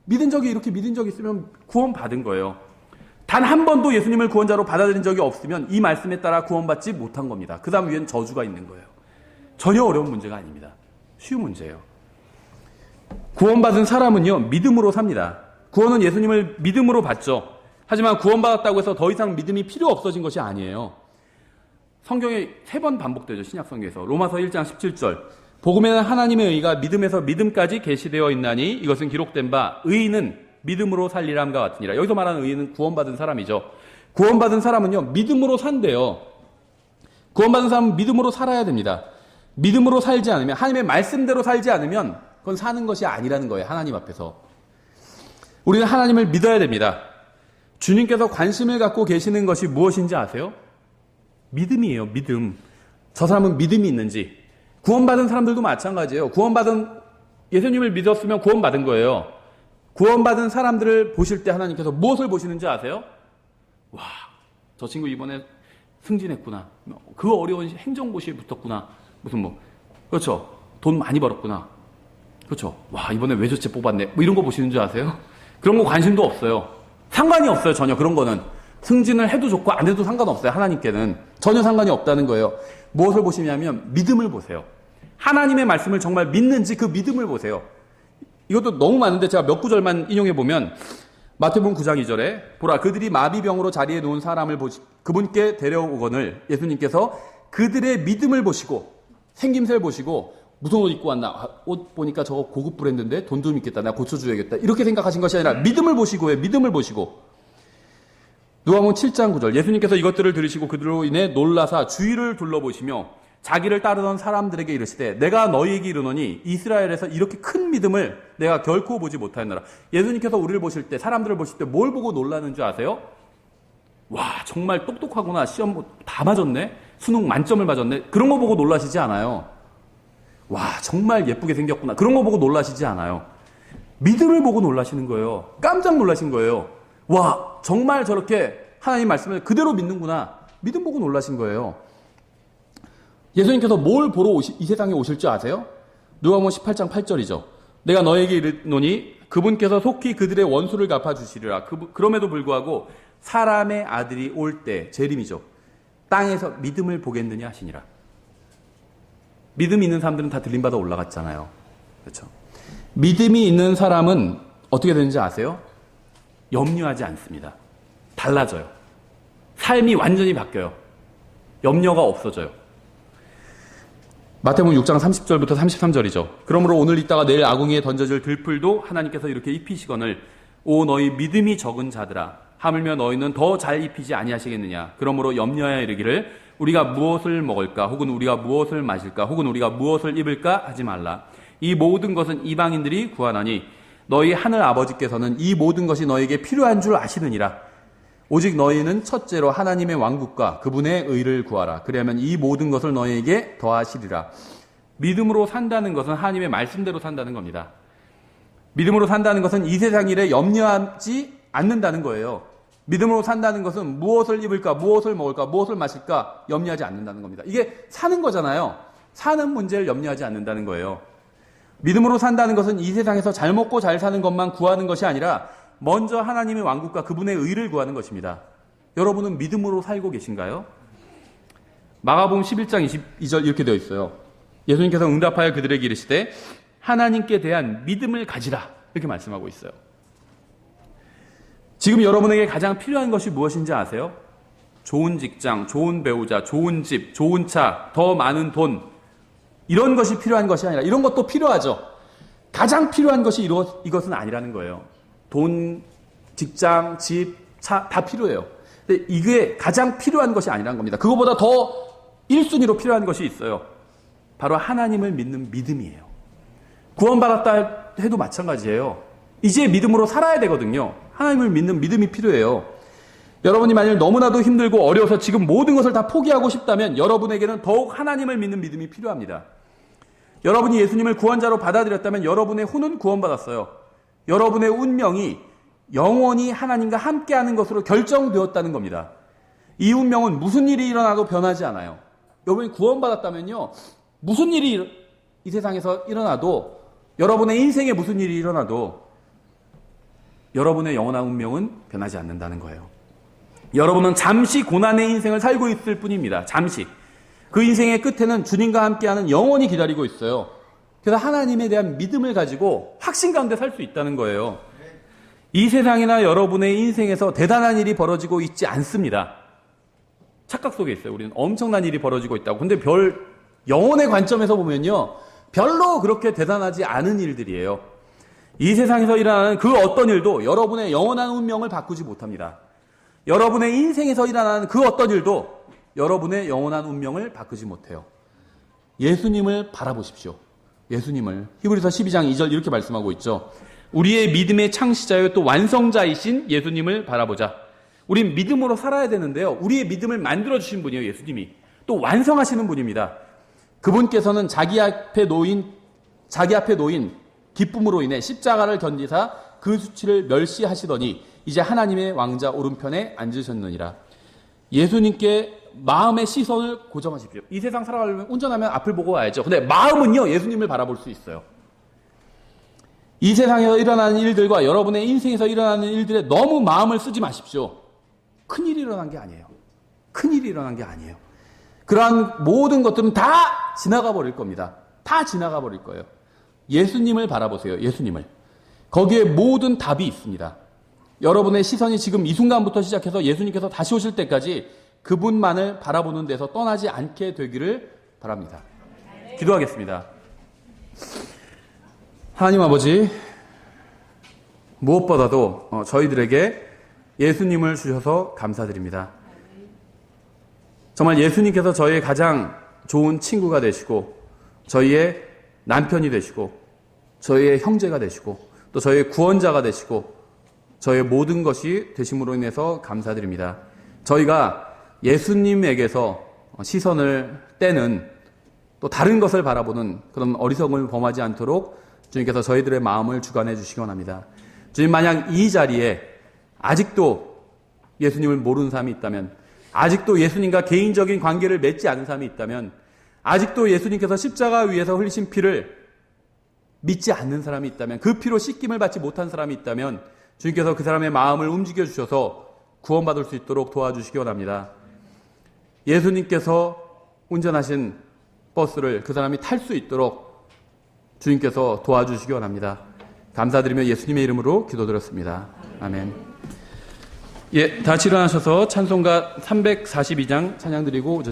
이렇게 믿은 적이 있으면 구원받은 거예요. 단 한 번도 예수님을 구원자로 받아들인 적이 없으면 이 말씀에 따라 구원받지 못한 겁니다. 그 다음 위엔 저주가 있는 거예요. 전혀 어려운 문제가 아닙니다. 쉬운 문제예요. 구원받은 사람은요, 믿음으로 삽니다. 구원은 예수님을 믿음으로 받죠. 하지만 구원받았다고 해서 더 이상 믿음이 필요 없어진 것이 아니에요. 성경에 3번 반복되죠. 신약 성경에서. 로마서 1장 17절. 복음에는 하나님의 의가 믿음에서 믿음까지 계시되어 있나니 이것은 기록된 바 의인은 믿음으로 살리람과 같으니라. 여기서 말하는 의인은 구원받은 사람이죠. 구원받은 사람은요, 믿음으로 산대요. 구원받은 사람은 믿음으로 살아야 됩니다. 믿음으로 살지 않으면, 하나님의 말씀대로 살지 않으면 그건 사는 것이 아니라는 거예요. 하나님 앞에서. 우리는 하나님을 믿어야 됩니다. 주님께서 관심을 갖고 계시는 것이 무엇인지 아세요? 믿음이에요. 믿음. 저 사람은 믿음이 있는지. 구원받은 사람들도 마찬가지예요. 예수님을 믿었으면 구원받은 거예요. 구원받은 사람들을 보실 때 하나님께서 무엇을 보시는지 아세요? 와, 저 친구 이번에 승진했구나. 그 어려운 행정고시에 붙었구나. 그렇죠. 돈 많이 벌었구나. 그렇죠. 와, 이번에 외조체 뽑았네. 이런 거 보시는 줄 아세요? 그런 거 관심도 없어요. 상관이 없어요. 전혀 그런 거는. 승진을 해도 좋고 안 해도 상관없어요. 하나님께는. 전혀 상관이 없다는 거예요. 무엇을 보시냐면 믿음을 보세요. 하나님의 말씀을 정말 믿는지 그 믿음을 보세요. 이것도 너무 많은데 제가 몇 구절만 인용해 보면 마태복음 9장 2절에 보라 그들이 마비병으로 자리에 누운 사람을 그분께 데려오거늘 예수님께서 그들의 믿음을 보시고 생김새를 보시고 무슨 옷 입고 왔나? 옷 보니까 저거 고급 브랜드인데 돈 좀 있겠다. 내가 고쳐줘야겠다. 이렇게 생각하신 것이 아니라 믿음을 보시고 믿음을 보시고 누가복음 7장 9절 예수님께서 이것들을 들으시고 그들로 인해 놀라사 주위를 둘러보시며 자기를 따르던 사람들에게 이르시되 내가 너희에게 이르노니 이스라엘에서 이렇게 큰 믿음을 내가 결코 보지 못하였노라. 예수님께서 우리를 보실 때 사람들을 보실 때 뭘 보고 놀라는 줄 아세요? 와 정말 똑똑하구나. 시험 다 맞았네. 수능 만점을 맞았네. 그런 거 보고 놀라시지 않아요. 와 정말 예쁘게 생겼구나. 그런 거 보고 놀라시지 않아요. 믿음을 보고 놀라시는 거예요. 깜짝 놀라신 거예요. 와 정말 저렇게 하나님 말씀을 그대로 믿는구나. 믿음 보고 놀라신 거예요. 예수님께서 뭘 보러 이 세상에 오실 줄 아세요? 누가복음 18장 8절이죠. 내가 너에게 이르노니 그분께서 속히 그들의 원수를 갚아주시리라. 그럼에도 불구하고 사람의 아들이 올 때 재림이죠. 땅에서 믿음을 보겠느냐 하시니라. 믿음이 있는 사람들은 다 들림받아 올라갔잖아요. 그렇죠? 믿음이 있는 사람은 어떻게 되는지 아세요? 염려하지 않습니다. 달라져요. 삶이 완전히 바뀌어요. 염려가 없어져요. 마태복음 6장 30절부터 33절이죠. 그러므로 오늘 있다가 내일 아궁이에 던져질 들풀도 하나님께서 이렇게 입히시거늘 오 너희 믿음이 적은 자들아 하물며 너희는 더 잘 입히지 아니하시겠느냐. 그러므로 염려하여 이르기를 우리가 무엇을 먹을까 혹은 우리가 무엇을 마실까 혹은 우리가 무엇을 입을까 하지 말라. 이 모든 것은 이방인들이 구하나니 너희 하늘 아버지께서는 이 모든 것이 너희에게 필요한 줄 아시느니라. 오직 너희는 첫째로 하나님의 왕국과 그분의 의를 구하라. 그리하면 이 모든 것을 너희에게 더하시리라. 믿음으로 산다는 것은 하나님의 말씀대로 산다는 겁니다. 믿음으로 산다는 것은 이 세상 일에 염려하지 않는다는 거예요. 믿음으로 산다는 것은 무엇을 입을까, 무엇을 먹을까, 무엇을 마실까 염려하지 않는다는 겁니다. 이게 사는 거잖아요. 사는 문제를 염려하지 않는다는 거예요. 믿음으로 산다는 것은 이 세상에서 잘 먹고 잘 사는 것만 구하는 것이 아니라 먼저 하나님의 왕국과 그분의 의를 구하는 것입니다. 여러분은 믿음으로 살고 계신가요? 마가복음 11장 22절 이렇게 되어 있어요. 예수님께서 응답하여 그들에게 이르시되 하나님께 대한 믿음을 가지라 이렇게 말씀하고 있어요. 지금 여러분에게 가장 필요한 것이 무엇인지 아세요? 좋은 직장, 좋은 배우자, 좋은 집, 좋은 차, 더 많은 돈 이런 것이 필요한 것이 아니라 이런 것도 필요하죠. 가장 필요한 것이 이것은 아니라는 거예요. 돈, 직장, 집, 차 다 필요해요. 근데 이게 가장 필요한 것이 아니라는 겁니다. 그거보다 더 1순위로 필요한 것이 있어요. 바로 하나님을 믿는 믿음이에요. 구원받았다 해도 마찬가지예요. 이제 믿음으로 살아야 되거든요. 하나님을 믿는 믿음이 필요해요. 여러분이 만약 너무나도 힘들고 어려워서 지금 모든 것을 다 포기하고 싶다면 여러분에게는 더욱 하나님을 믿는 믿음이 필요합니다. 여러분이 예수님을 구원자로 받아들였다면 여러분의 혼은 구원받았어요. 여러분의 운명이 영원히 하나님과 함께하는 것으로 결정되었다는 겁니다. 이 운명은 무슨 일이 일어나도 변하지 않아요. 여러분이 구원받았다면요, 무슨 일이 이 세상에서 일어나도, 여러분의 인생에 무슨 일이 일어나도 여러분의 영원한 운명은 변하지 않는다는 거예요. 여러분은 잠시 고난의 인생을 살고 있을 뿐입니다. 잠시. 그 인생의 끝에는 주님과 함께하는 영원히 기다리고 있어요. 그래서 하나님에 대한 믿음을 가지고 확신 가운데 살 수 있다는 거예요. 이 세상이나 여러분의 인생에서 대단한 일이 벌어지고 있지 않습니다. 착각 속에 있어요. 우리는 엄청난 일이 벌어지고 있다고. 근데 영혼의 관점에서 보면요, 별로 그렇게 대단하지 않은 일들이에요. 이 세상에서 일어나는 그 어떤 일도 여러분의 영원한 운명을 바꾸지 못합니다. 여러분의 인생에서 일어나는 그 어떤 일도 여러분의 영원한 운명을 바꾸지 못해요. 예수님을 바라보십시오. 예수님을. 히브리서 12장 2절 이렇게 말씀하고 있죠. 우리의 믿음의 창시자요 또 완성자이신 예수님을 바라보자. 우린 믿음으로 살아야 되는데요. 우리의 믿음을 만들어주신 분이에요. 예수님이. 또 완성하시는 분입니다. 그분께서는 자기 앞에 놓인 기쁨으로 인해 십자가를 견디사 그 수치를 멸시하시더니 이제 하나님의 왕자 오른편에 앉으셨느니라. 예수님께 마음의 시선을 고정하십시오. 이 세상 살아가려면 운전하면 앞을 보고 와야죠. 근데 마음은요, 예수님을 바라볼 수 있어요. 이 세상에서 일어나는 일들과 여러분의 인생에서 일어나는 일들에 너무 마음을 쓰지 마십시오. 큰일이 일어난 게 아니에요. 큰일이 일어난 게 아니에요. 그러한 모든 것들은 다 지나가 버릴 겁니다. 다 지나가 버릴 거예요. 예수님을 바라보세요. 예수님을. 거기에 모든 답이 있습니다. 여러분의 시선이 지금 이 순간부터 시작해서 예수님께서 다시 오실 때까지 그분만을 바라보는 데서 떠나지 않게 되기를 바랍니다. 기도하겠습니다. 하나님 아버지, 무엇보다도 저희들에게 예수님을 주셔서 감사드립니다. 정말 예수님께서 저희의 가장 좋은 친구가 되시고 저희의 남편이 되시고 저희의 형제가 되시고 또 저희의 구원자가 되시고 저희의 모든 것이 되심으로 인해서 감사드립니다. 저희가 예수님에게서 시선을 떼는 또 다른 것을 바라보는 그런 어리석음을 범하지 않도록 주님께서 저희들의 마음을 주관해 주시기 원합니다. 주님, 만약 이 자리에 아직도 예수님을 모르는 사람이 있다면, 아직도 예수님과 개인적인 관계를 맺지 않은 사람이 있다면, 아직도 예수님께서 십자가 위에서 흘리신 피를 믿지 않는 사람이 있다면, 그 피로 씻김을 받지 못한 사람이 있다면 주님께서 그 사람의 마음을 움직여 주셔서 구원받을 수 있도록 도와주시기 원합니다. 예수님께서 운전하신 버스를 그 사람이 탈 수 있도록 주님께서 도와주시기 원합니다. 감사드리며 예수님의 이름으로 기도드렸습니다. 아멘. 다 같이 일어나셔서 찬송가 342장 찬양 드리고